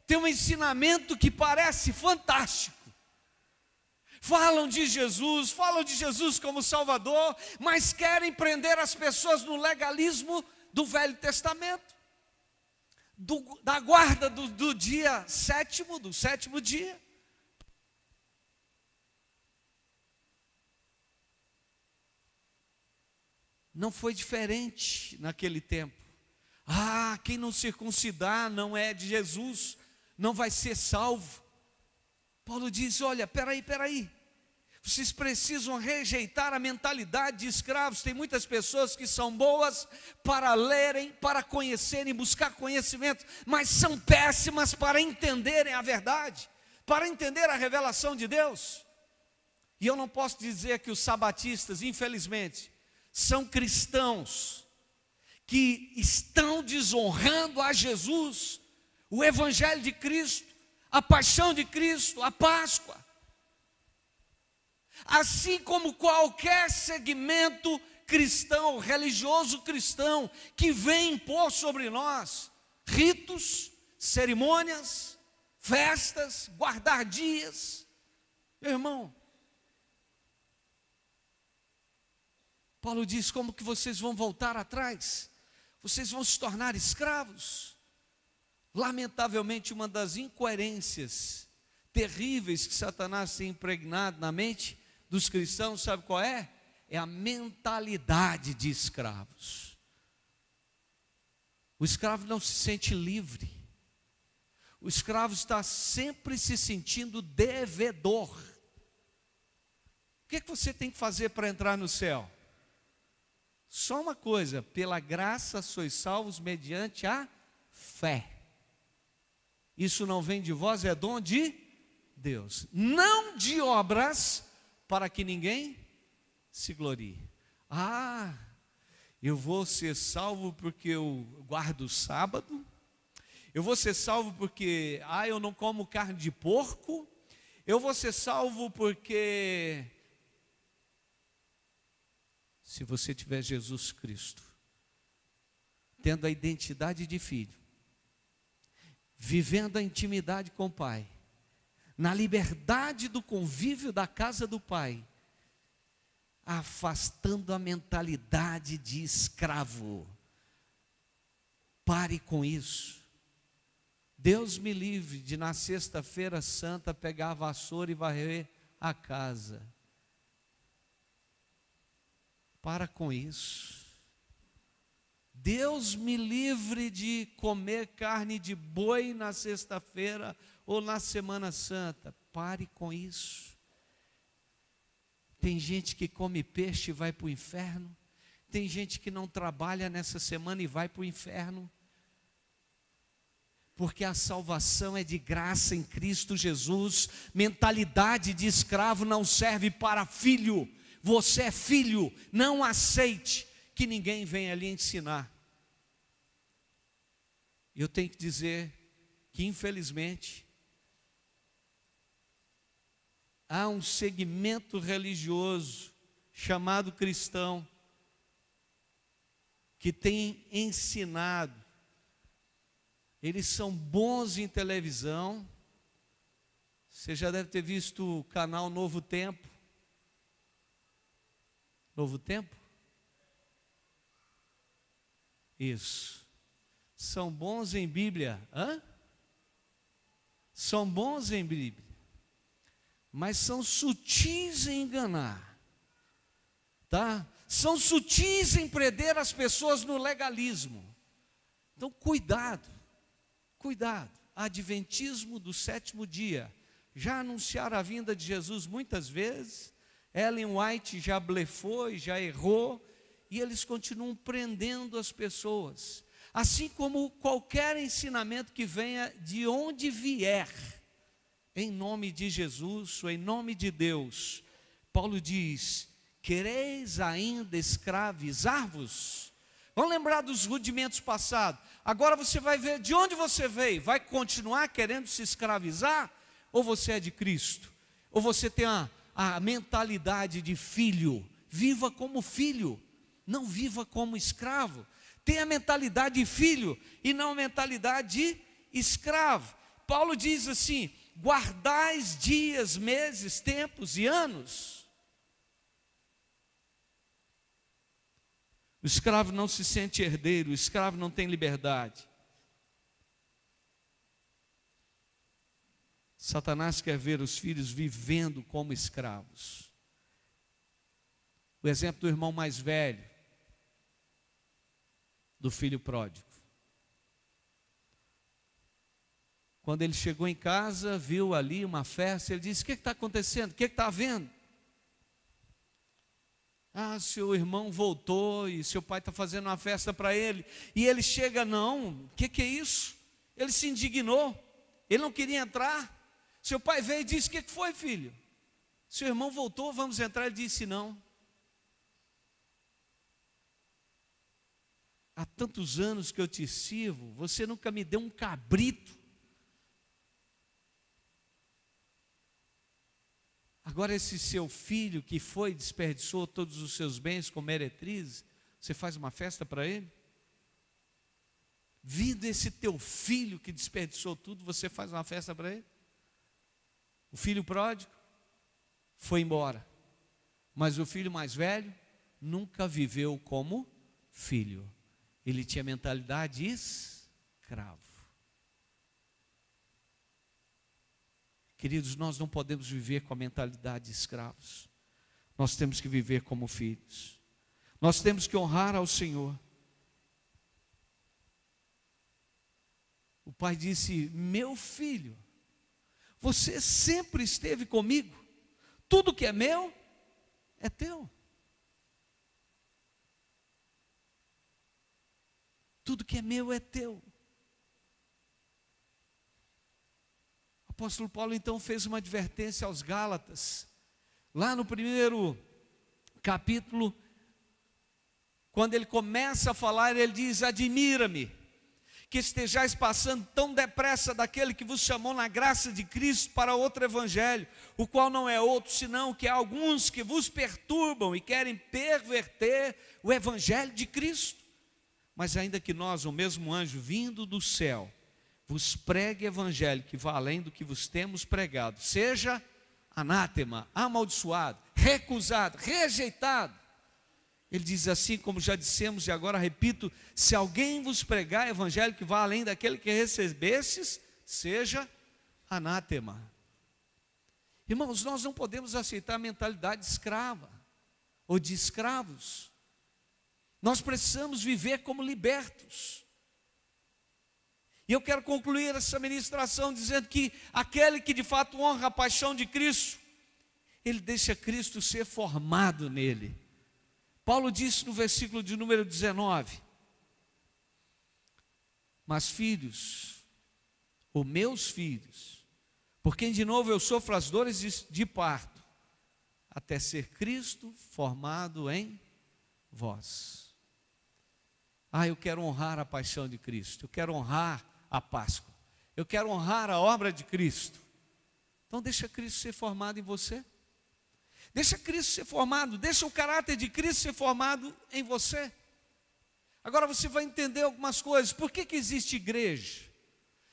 A: tem um ensinamento que parece fantástico. Falam de Jesus como Salvador, mas querem prender as pessoas no legalismo do Velho Testamento, da guarda do dia sétimo, do sétimo dia. Não foi diferente naquele tempo. Quem não circuncidar não é de Jesus, não vai ser salvo. Paulo diz: olha, peraí, vocês precisam rejeitar a mentalidade de escravos. Tem muitas pessoas que são boas para lerem, para conhecerem, buscar conhecimento, mas são péssimas para entenderem a verdade, para entender a revelação de Deus. E eu não posso dizer que os sabatistas, infelizmente, são cristãos que estão desonrando a Jesus, o Evangelho de Cristo, a paixão de Cristo, a Páscoa. Assim como qualquer segmento cristão, religioso cristão, que vem impor sobre nós ritos, cerimônias, festas, guardar dias. Meu irmão, Paulo diz: como que vocês vão voltar atrás? Vocês vão se tornar escravos. Lamentavelmente, uma das incoerências terríveis que Satanás tem impregnado na mente dos cristãos, sabe qual é? É a mentalidade de escravos. O escravo não se sente livre. O escravo está sempre se sentindo devedor. O que você tem que fazer para entrar no céu? Só uma coisa: pela graça sois salvos mediante a fé. Isso não vem de vós, é dom de Deus, não de obras, para que ninguém se glorie. Eu vou ser salvo porque eu guardo o sábado, eu vou ser salvo porque eu não como carne de porco, eu vou ser salvo porque... Se você tiver Jesus Cristo, tendo a identidade de filho, vivendo a intimidade com o Pai, na liberdade do convívio da casa do Pai, afastando a mentalidade de escravo, pare com isso. Deus me livre de na sexta-feira santa pegar a vassoura e varrer a casa. Para com isso. Deus me livre de comer carne de boi na sexta-feira ou na Semana Santa. Pare com isso. Tem gente que come peixe e vai para o inferno. Tem gente que não trabalha nessa semana e vai para o inferno. Porque a salvação é de graça em Cristo Jesus. Mentalidade de escravo não serve para filho. Você é filho, não aceite que ninguém venha lhe ensinar. Eu tenho que dizer que, infelizmente, há um segmento religioso chamado cristão que tem ensinado. Eles são bons em televisão. Você já deve ter visto o canal Novo Tempo. Novo Tempo? Isso. São bons em Bíblia. Hã? São bons em Bíblia. Mas são sutis em enganar. Tá? São sutis em prender as pessoas no legalismo. Então, cuidado. Cuidado. Adventismo do sétimo dia. Já anunciaram a vinda de Jesus muitas vezes. Ellen White já blefou e já errou. E eles continuam prendendo as pessoas. Assim como qualquer ensinamento que venha de onde vier, em nome de Jesus ou em nome de Deus. Paulo diz: quereis ainda escravizar-vos? Vamos lembrar dos rudimentos passados. Agora você vai ver de onde você veio. Vai continuar querendo se escravizar? Ou você é de Cristo? Ou você tem a mentalidade de filho? Viva como filho, não viva como escravo. Tenha a mentalidade de filho e não a mentalidade de escravo. Paulo diz assim: guardais dias, meses, tempos e anos. O escravo não se sente herdeiro, o escravo não tem liberdade. Satanás quer ver os filhos vivendo como escravos. O exemplo do irmão mais velho, do filho pródigo. Quando ele chegou em casa, viu ali uma festa, ele disse: o que está acontecendo? O que está havendo? Ah, seu irmão voltou e seu pai está fazendo uma festa para ele. E ele chega: não, o que é isso? Ele se indignou, ele não queria entrar. Seu pai veio e disse: o que foi, filho? Seu irmão voltou, vamos entrar. Ele disse: não. Há tantos anos que eu te sirvo, você nunca me deu um cabrito. Agora esse seu filho que foi, desperdiçou todos os seus bens com meretrizes, você faz uma festa para ele? Vindo esse teu filho que desperdiçou tudo, você faz uma festa para ele? O filho pródigo foi embora, mas o filho mais velho nunca viveu como filho. Ele tinha mentalidade escravo. Queridos, nós não podemos viver com a mentalidade de escravos. Nós temos que viver como filhos. Nós temos que honrar ao Senhor. O pai disse: meu filho, você sempre esteve comigo. Tudo que é meu é teu. Tudo que é meu é teu. O apóstolo Paulo então fez uma advertência aos Gálatas. Lá no primeiro capítulo, quando ele começa a falar, ele diz: admira-me que estejais passando tão depressa daquele que vos chamou na graça de Cristo para outro evangelho, o qual não é outro, senão que há alguns que vos perturbam e querem perverter o evangelho de Cristo. Mas ainda que nós, o mesmo anjo vindo do céu, vos pregue evangelho que vá além do que vos temos pregado, seja anátema, amaldiçoado, recusado, rejeitado. Ele diz assim, como já dissemos e agora repito: se alguém vos pregar evangelho que vá além daquele que recebestes, seja anátema. Irmãos, nós não podemos aceitar a mentalidade escrava ou de escravos. Nós precisamos viver como libertos. E eu quero concluir essa ministração dizendo que aquele que de fato honra a paixão de Cristo, ele deixa Cristo ser formado nele. Paulo disse no versículo de número 19: mas filhos, ou meus filhos, por quem de novo eu sofro as dores de parto, até ser Cristo formado em vós. Eu quero honrar a paixão de Cristo, eu quero honrar a Páscoa, eu quero honrar a obra de Cristo. Então deixa Cristo ser formado em você. Deixa Cristo ser formado, deixa o caráter de Cristo ser formado em você. Agora você vai entender algumas coisas. Por que existe igreja?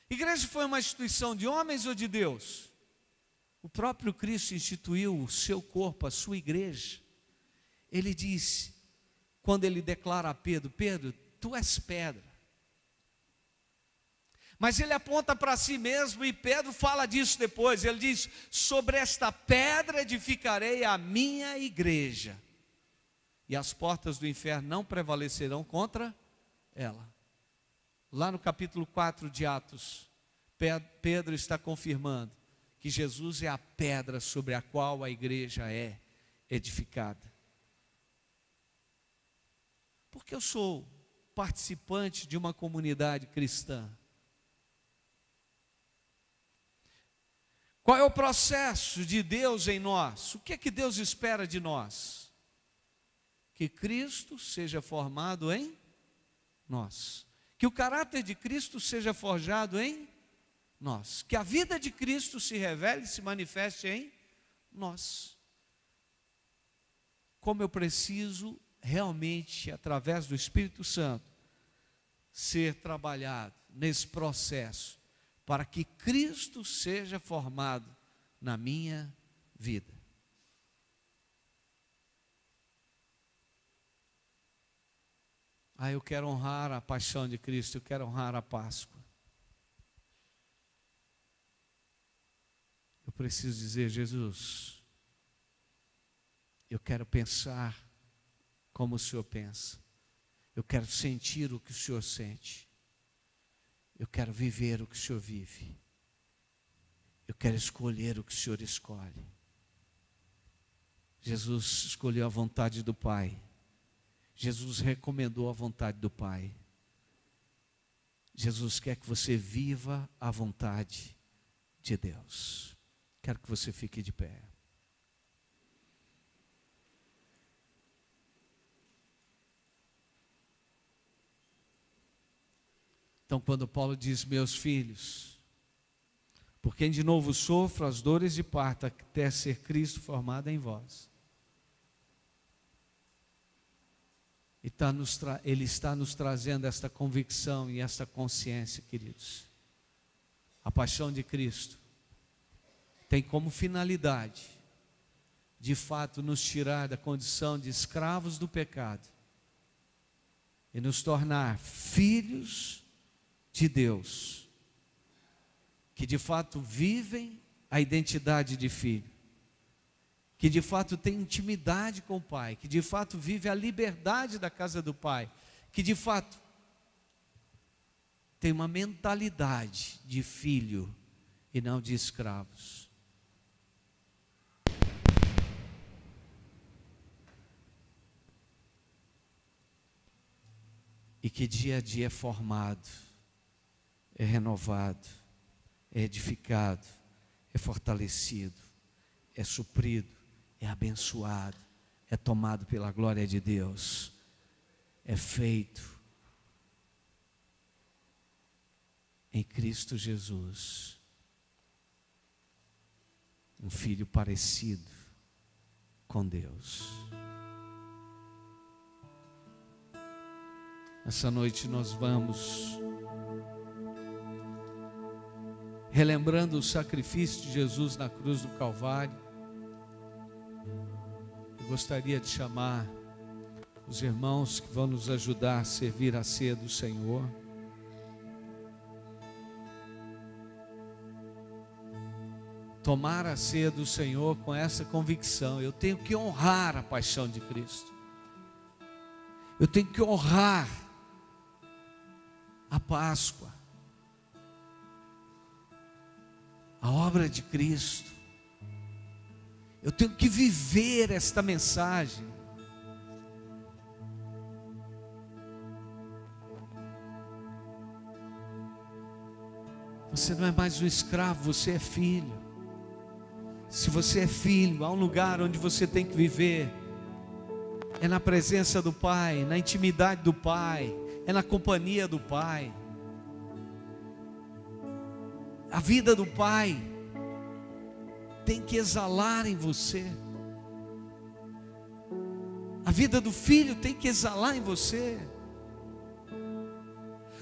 A: Igreja foi uma instituição de homens ou de Deus? O próprio Cristo instituiu o seu corpo, a sua igreja. Ele disse, quando ele declara a Pedro, Pedro, tu és pedra. Mas ele aponta para si mesmo, e Pedro fala disso depois. Ele diz, sobre esta pedra edificarei a minha igreja, e as portas do inferno não prevalecerão contra ela. Lá no capítulo 4 de Atos, Pedro está confirmando que Jesus é a pedra sobre a qual a igreja é edificada. Porque eu sou participante de uma comunidade cristã. Qual é o processo de Deus em nós? O que é que Deus espera de nós? Que Cristo seja formado em nós. Que o caráter de Cristo seja forjado em nós. Que a vida de Cristo se revele e se manifeste em nós. Como eu preciso realmente, através do Espírito Santo, ser trabalhado nesse processo, para que Cristo seja formado na minha vida. Eu quero honrar a paixão de Cristo, eu quero honrar a Páscoa. Eu preciso dizer, Jesus, eu quero pensar como o Senhor pensa. Eu quero sentir o que o Senhor sente. Eu quero viver o que o Senhor vive. Eu quero escolher o que o Senhor escolhe. Jesus escolheu a vontade do Pai. Jesus recomendou a vontade do Pai. Jesus quer que você viva a vontade de Deus. Quero que você fique de pé. Então, quando Paulo diz, meus filhos, por quem de novo sofro as dores de parto, até ser Cristo formado em vós. Ele está nos trazendo esta convicção e esta consciência, queridos. A paixão de Cristo tem como finalidade, de fato, nos tirar da condição de escravos do pecado e nos tornar filhos de Deus, que de fato vivem a identidade de filho, que de fato tem intimidade com o Pai, que de fato vive a liberdade da casa do Pai, que de fato tem uma mentalidade de filho e não de escravos. E que dia a dia é formado, é renovado, é edificado, é fortalecido, é suprido, é abençoado, é tomado pela glória de Deus, é feito em Cristo Jesus, um filho parecido com Deus. Essa noite nós vamos relembrando o sacrifício de Jesus na cruz do Calvário. Eu gostaria de chamar os irmãos que vão nos ajudar a servir a ceia do Senhor. Tomar a ceia do Senhor com essa convicção: eu tenho que honrar a paixão de Cristo. Eu tenho que honrar a Páscoa, a obra de Cristo. Eu tenho que viver esta mensagem. Você não é mais um escravo, você é filho. Se você é filho, há um lugar onde você tem que viver. É na presença do Pai, na intimidade do Pai, é na companhia do Pai. A vida do Pai tem que exalar em você. A vida do filho tem que exalar em você.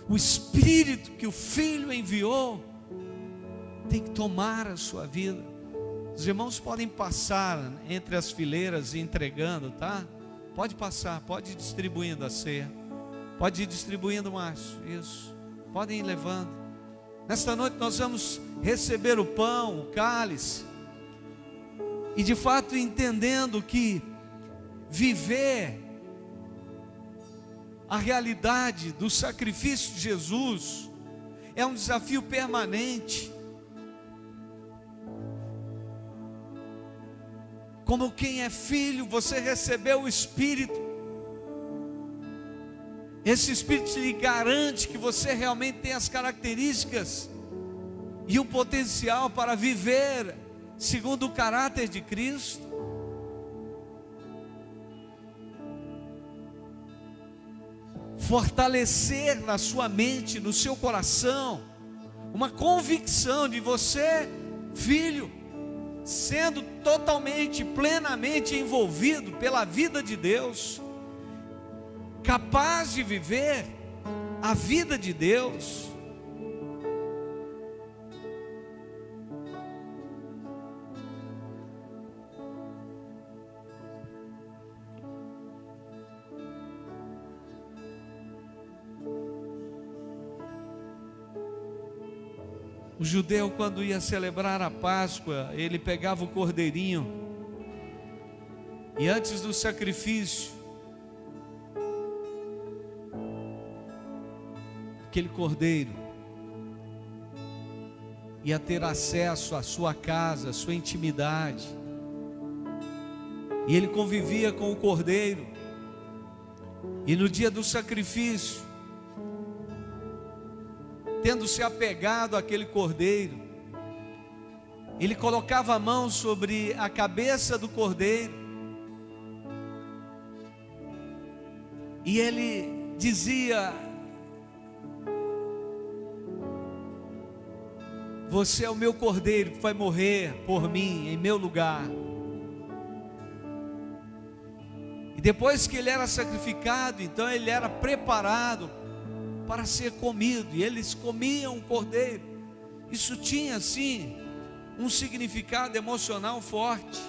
A: O Espírito que o Filho enviou tem que tomar a sua vida. Os irmãos podem passar entre as fileiras e entregando, tá? Pode passar, pode ir distribuindo a ceia. Pode ir distribuindo, Márcio, isso. Podem ir levando. Nesta noite nós vamos receber o pão, o cálice. E de fato entendendo que viver a realidade do sacrifício de Jesus é um desafio permanente. Como quem é filho, você recebeu o Espírito. Esse Espírito lhe garante que você realmente tem as características e o potencial para viver segundo o caráter de Cristo. Fortalecer na sua mente, no seu coração, uma convicção de você, filho, sendo totalmente, plenamente envolvido pela vida de Deus, capaz de viver a vida de Deus. O judeu, quando ia celebrar a Páscoa, ele pegava o cordeirinho, e antes do sacrifício, aquele cordeiro ia ter acesso à sua casa, à sua intimidade, e ele convivia com o cordeiro, e no dia do sacrifício, tendo se apegado àquele cordeiro, ele colocava a mão sobre a cabeça do cordeiro, e ele dizia: você é o meu cordeiro que vai morrer por mim, em meu lugar. E depois que ele era sacrificado, então ele era preparado para ser comido, e eles comiam o cordeiro. Isso tinha sim um significado emocional forte,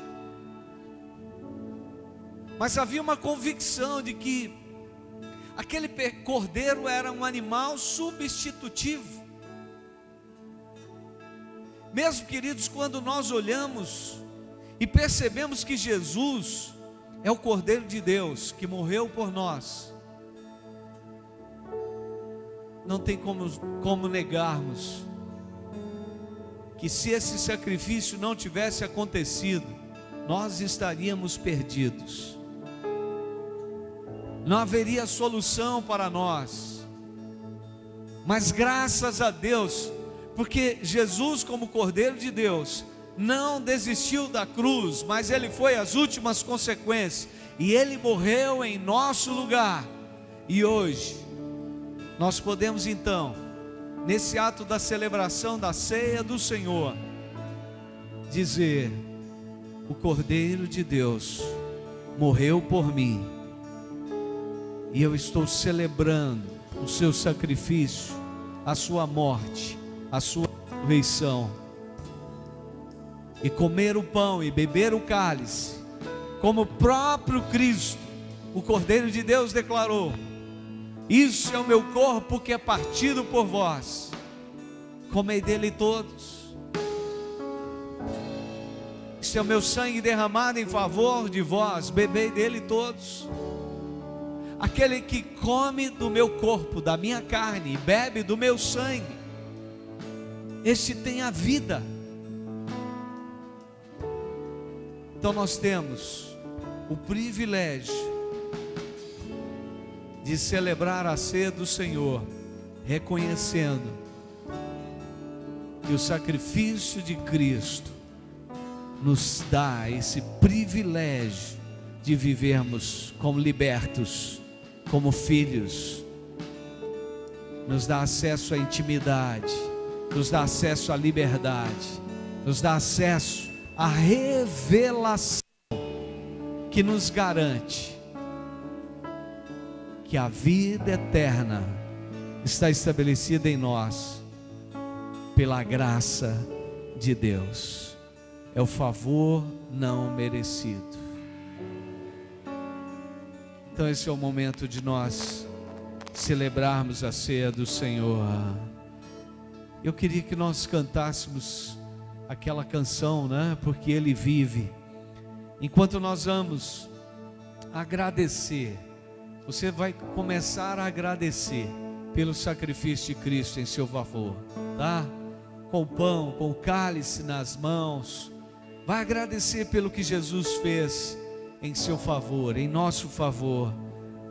A: mas havia uma convicção de que aquele cordeiro era um animal substitutivo. Mesmo, queridos, quando nós olhamos e percebemos que Jesus é o Cordeiro de Deus que morreu por nós, não tem como negarmos que se esse sacrifício não tivesse acontecido, nós estaríamos perdidos. Não haveria solução para nós. Mas graças a Deus, porque Jesus, como Cordeiro de Deus, não desistiu da cruz, mas Ele foi às últimas consequências, e Ele morreu em nosso lugar. E hoje nós podemos então, nesse ato da celebração da ceia do Senhor, dizer: o Cordeiro de Deus morreu por mim, e eu estou celebrando o seu sacrifício, a sua morte, a sua ressurreição. E comer o pão e beber o cálice, como o próprio Cristo, o Cordeiro de Deus, declarou: isso é o meu corpo que é partido por vós, comei dele todos. Isso é o meu sangue derramado em favor de vós, bebei dele todos. Aquele que come do meu corpo, da minha carne, e bebe do meu sangue, este tem a vida. Então nós temos o privilégio de celebrar a ceia do Senhor, reconhecendo que o sacrifício de Cristo nos dá esse privilégio de vivermos como libertos, como filhos, nos dá acesso à intimidade, nos dá acesso à liberdade, nos dá acesso a revelação que nos garante que a vida eterna está estabelecida em nós pela graça de Deus. É o favor não merecido. Então esse é o momento de nós celebrarmos a ceia do Senhor. Eu queria que nós cantássemos aquela canção, né? Porque Ele vive. Enquanto nós vamos agradecer, você vai começar a agradecer pelo sacrifício de Cristo em seu favor, tá? Com o pão, com o cálice nas mãos, vai agradecer pelo que Jesus fez em seu favor, em nosso favor.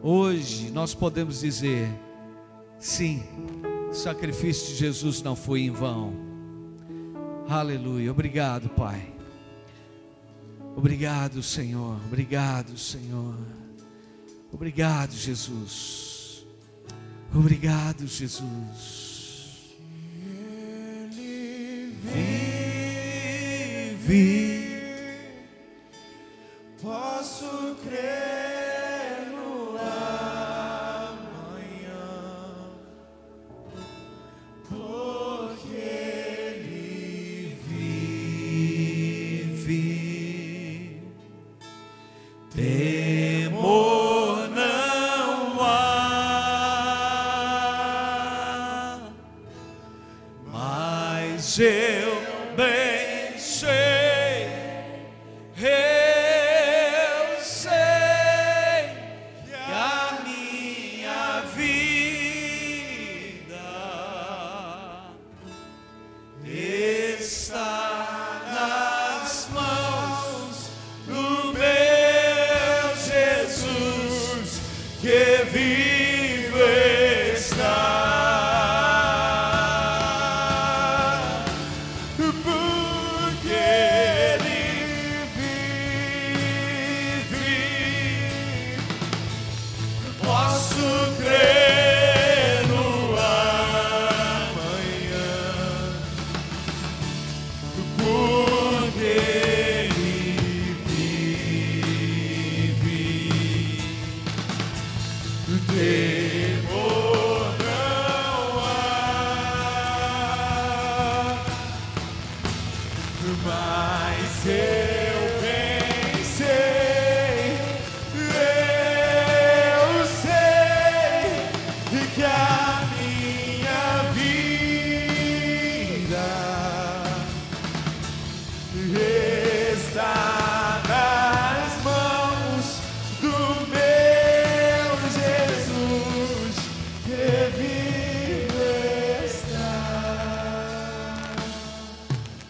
A: Hoje nós podemos dizer, sim, o sacrifício de Jesus não foi em vão. Aleluia. Obrigado, Pai. Obrigado, Senhor. Obrigado, Senhor. Obrigado, Jesus. Obrigado, Jesus. Ele vive.
B: Posso crer no amanhã, porque Ele vive. Temor não há, mas eu bem sei.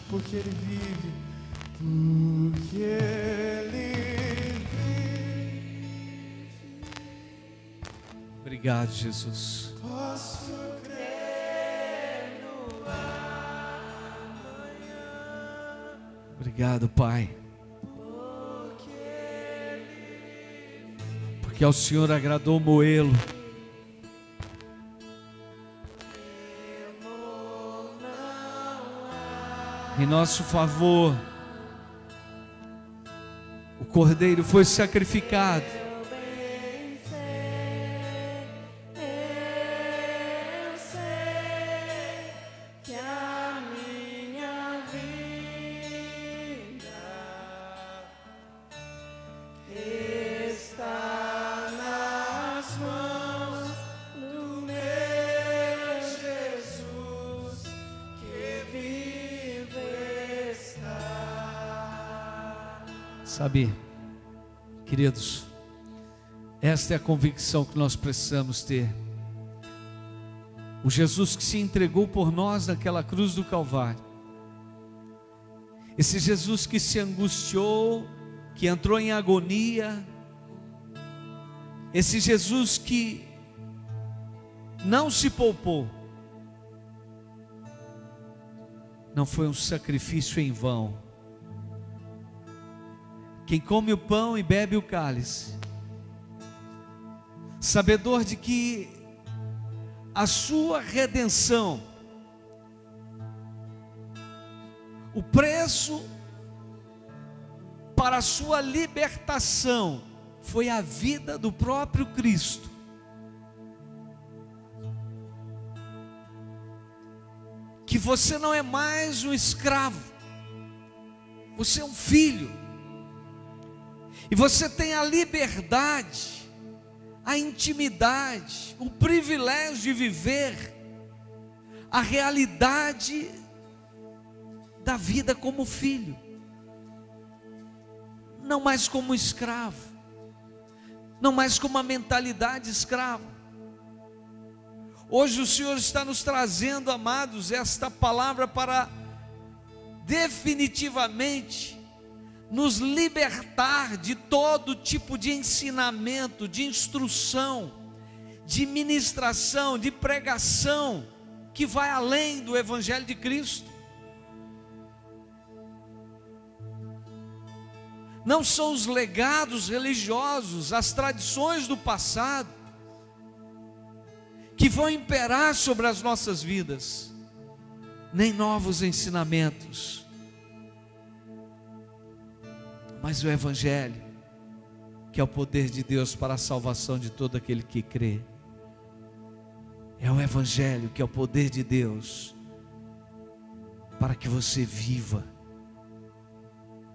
B: Porque Ele vive, porque Ele vive.
A: Obrigado, Jesus.
B: Posso crer no amanhã.
A: Obrigado, Pai. Porque ao Senhor agradou moê-lo. Em nosso favor, o Cordeiro foi sacrificado.
B: Eu sei que a minha vida está nas mãos do meu Jesus que vive.
A: Sabe, queridos, esta é a convicção que nós precisamos ter. O Jesus que se entregou por nós naquela cruz do Calvário, esse Jesus que se angustiou, que entrou em agonia, esse Jesus que não se poupou, não foi um sacrifício em vão. Quem come o pão e bebe o cálice, sabedor de que a sua redenção, o preço para a sua libertação foi a vida do próprio Cristo. Que você não é mais um escravo, você é um filho, e você tem a liberdade, a intimidade, o privilégio de viver a realidade da vida como filho, não mais como escravo, não mais com uma mentalidade escrava. Hoje o Senhor está nos trazendo, amados, esta palavra para definitivamente nos libertar de todo tipo de ensinamento, de instrução, de ministração, de pregação, que vai além do Evangelho de Cristo. Não são os legados religiosos, as tradições do passado, que vão imperar sobre as nossas vidas, nem novos ensinamentos, mas o Evangelho, que é o poder de Deus para a salvação de todo aquele que crê. É o Evangelho que é o poder de Deus para que você viva,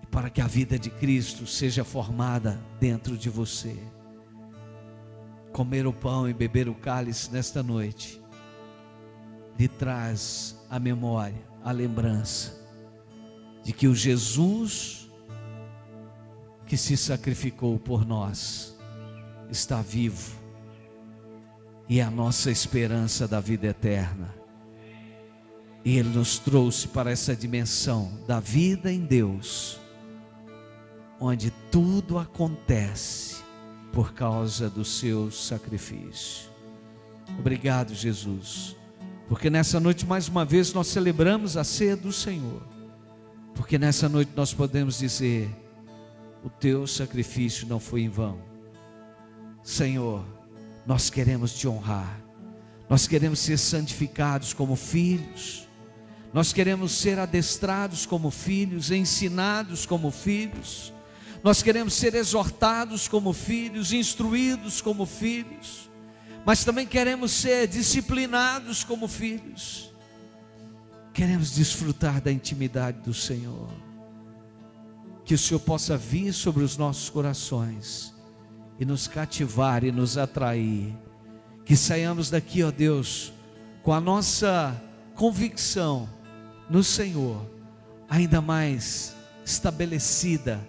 A: para que a vida de Cristo seja formada dentro de você. Comer o pão e beber o cálice nesta noite lhe traz a memória, a lembrança de que o Jesus que se sacrificou por nós está vivo e é a nossa esperança da vida eterna. E Ele nos trouxe para essa dimensão da vida em Deus, onde tudo acontece por causa do seu sacrifício. Obrigado, Jesus, porque nessa noite mais uma vez nós celebramos a ceia do Senhor, porque nessa noite nós podemos dizer: o teu sacrifício não foi em vão. Senhor, nós queremos te honrar, nós queremos ser santificados como filhos, nós queremos ser adestrados como filhos, ensinados como filhos, nós queremos ser exortados como filhos, instruídos como filhos, mas também queremos ser disciplinados como filhos. Queremos desfrutar da intimidade do Senhor. Que o Senhor possa vir sobre os nossos corações e nos cativar e nos atrair. Que saiamos daqui, ó Deus, com a nossa convicção no Senhor ainda mais estabelecida,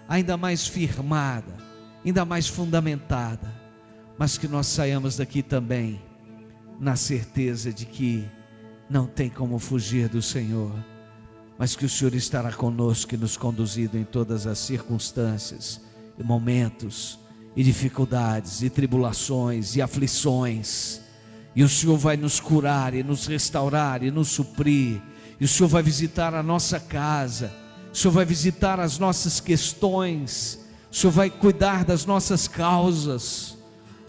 A: ainda mais firmada, ainda mais fundamentada, mas que nós saiamos daqui também na certeza de que não tem como fugir do Senhor, mas que o Senhor estará conosco e nos conduzindo em todas as circunstâncias e momentos e dificuldades e tribulações e aflições, e o Senhor vai nos curar e nos restaurar e nos suprir, e o Senhor vai visitar a nossa casa, o Senhor vai visitar as nossas questões, o Senhor vai cuidar das nossas causas,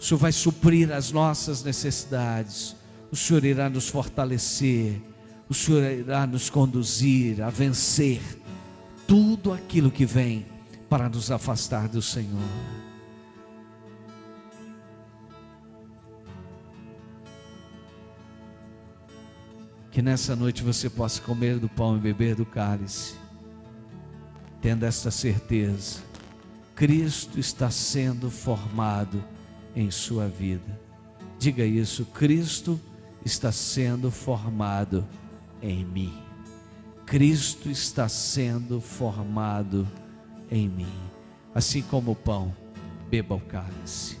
A: o Senhor vai suprir as nossas necessidades, o Senhor irá nos fortalecer, o Senhor irá nos conduzir a vencer tudo aquilo que vem para nos afastar do Senhor. Que nessa noite você possa comer do pão e beber do cálice, tendo esta certeza: Cristo está sendo formado em sua vida. Diga isso: Cristo está sendo formado em mim. Cristo está sendo formado em mim. Assim como o pão, beba o cálice.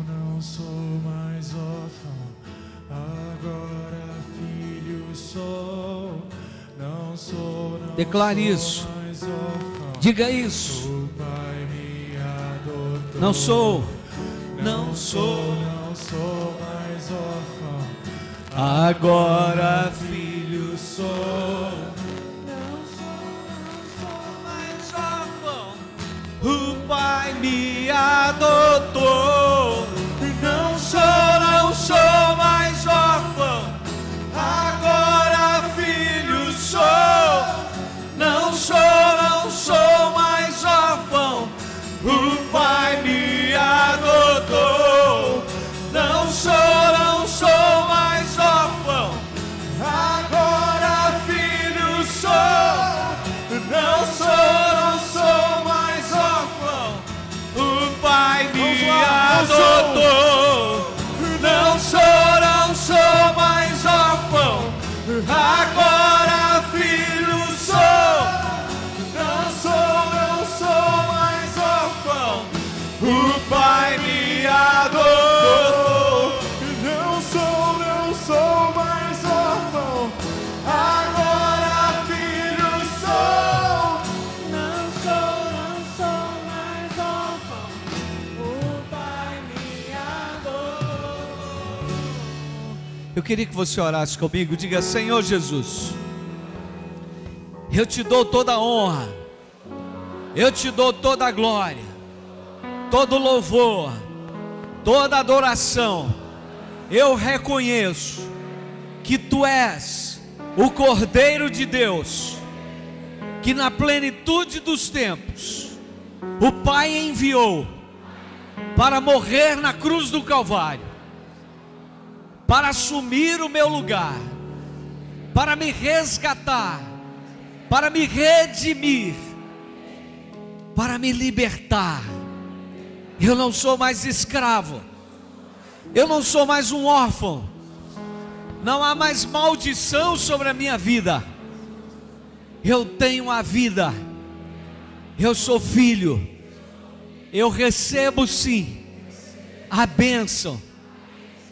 B: Não sou mais órfão, agora filho sou. Não sou
A: Declare isso.
B: mais órfão.
A: Diga isso.
B: O Pai me adotou.
A: Não sou
B: Não sou mais órfão,
A: agora
B: filho sou. Não sou mais órfão.
A: o Pai me adotou. Eu queria que você orasse comigo. Diga: Senhor Jesus, eu te dou toda a honra, eu te dou toda a glória, todo o louvor, toda a adoração. Eu reconheço que Tu és o Cordeiro de Deus, que na plenitude dos tempos o Pai enviou para morrer na cruz do Calvário, para assumir o meu lugar, para me resgatar, para me redimir, para me libertar. Eu não sou mais escravo, eu não sou mais um órfão, não há mais maldição sobre a minha vida. Eu tenho a vida, eu sou filho, eu recebo sim a bênção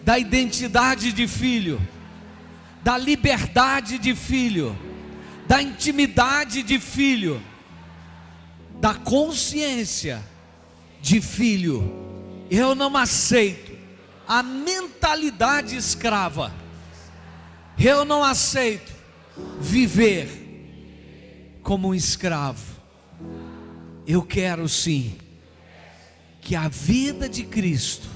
A: da identidade de filho, da liberdade de filho, da intimidade de filho, da consciência de filho. Eu não aceito a mentalidade escrava, eu não aceito viver como um escravo. Eu quero sim que a vida de Cristo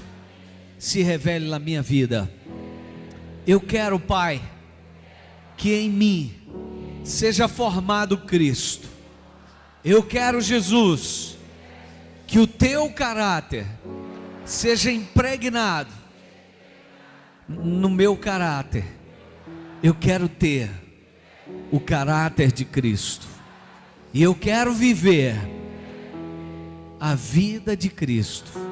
A: se revele na minha vida. Eu quero, Pai, que em mim seja formado Cristo. Eu quero, Jesus, que o Teu caráter seja impregnado no meu caráter. Eu quero ter o caráter de Cristo, e eu quero viver a vida de Cristo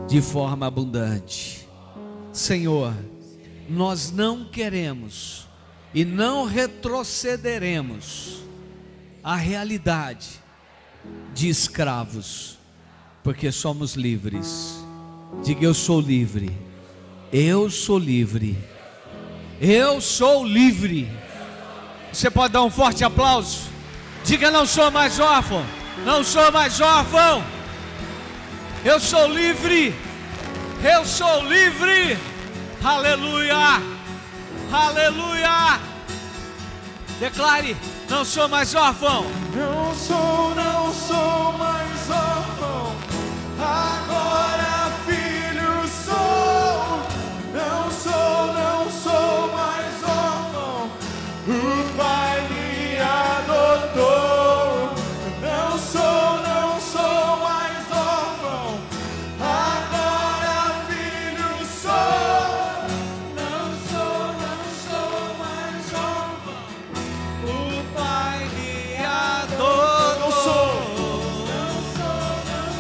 A: de forma abundante. Senhor, nós não queremos e não retrocederemos à realidade de escravos, porque somos livres. Diga: eu sou livre, eu sou livre, eu sou livre. Você pode dar um forte aplauso? Diga: não sou mais órfão, não sou mais órfão, eu sou livre, eu sou livre. Aleluia, aleluia. Declare: não sou mais órfão.
B: Não sou mais órfão, agora filho sou. Não sou mais órfão, o Pai me adotou. Não sou mais órfão, agora filho sou. Não sou mais órfão,
A: O Pai me adotou.
B: não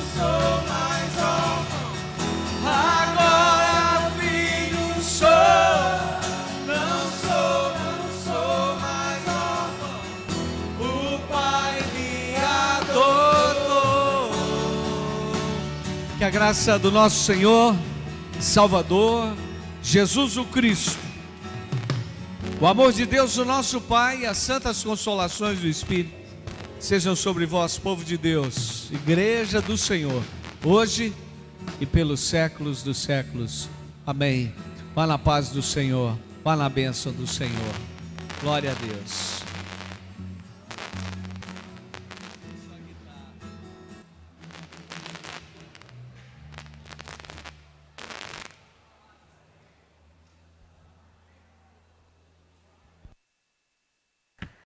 B: sou
A: mais órfão, agora filho sou. Não sou mais órfão, o Pai me adotou. Que a graça do nosso Senhor, Salvador, Jesus o Cristo, o amor de Deus, o nosso Pai, e as santas consolações do Espírito sejam sobre vós, povo de Deus, igreja do Senhor, hoje e pelos séculos dos séculos. Amém. Vá na paz do Senhor, vá na bênção do Senhor. Glória a Deus.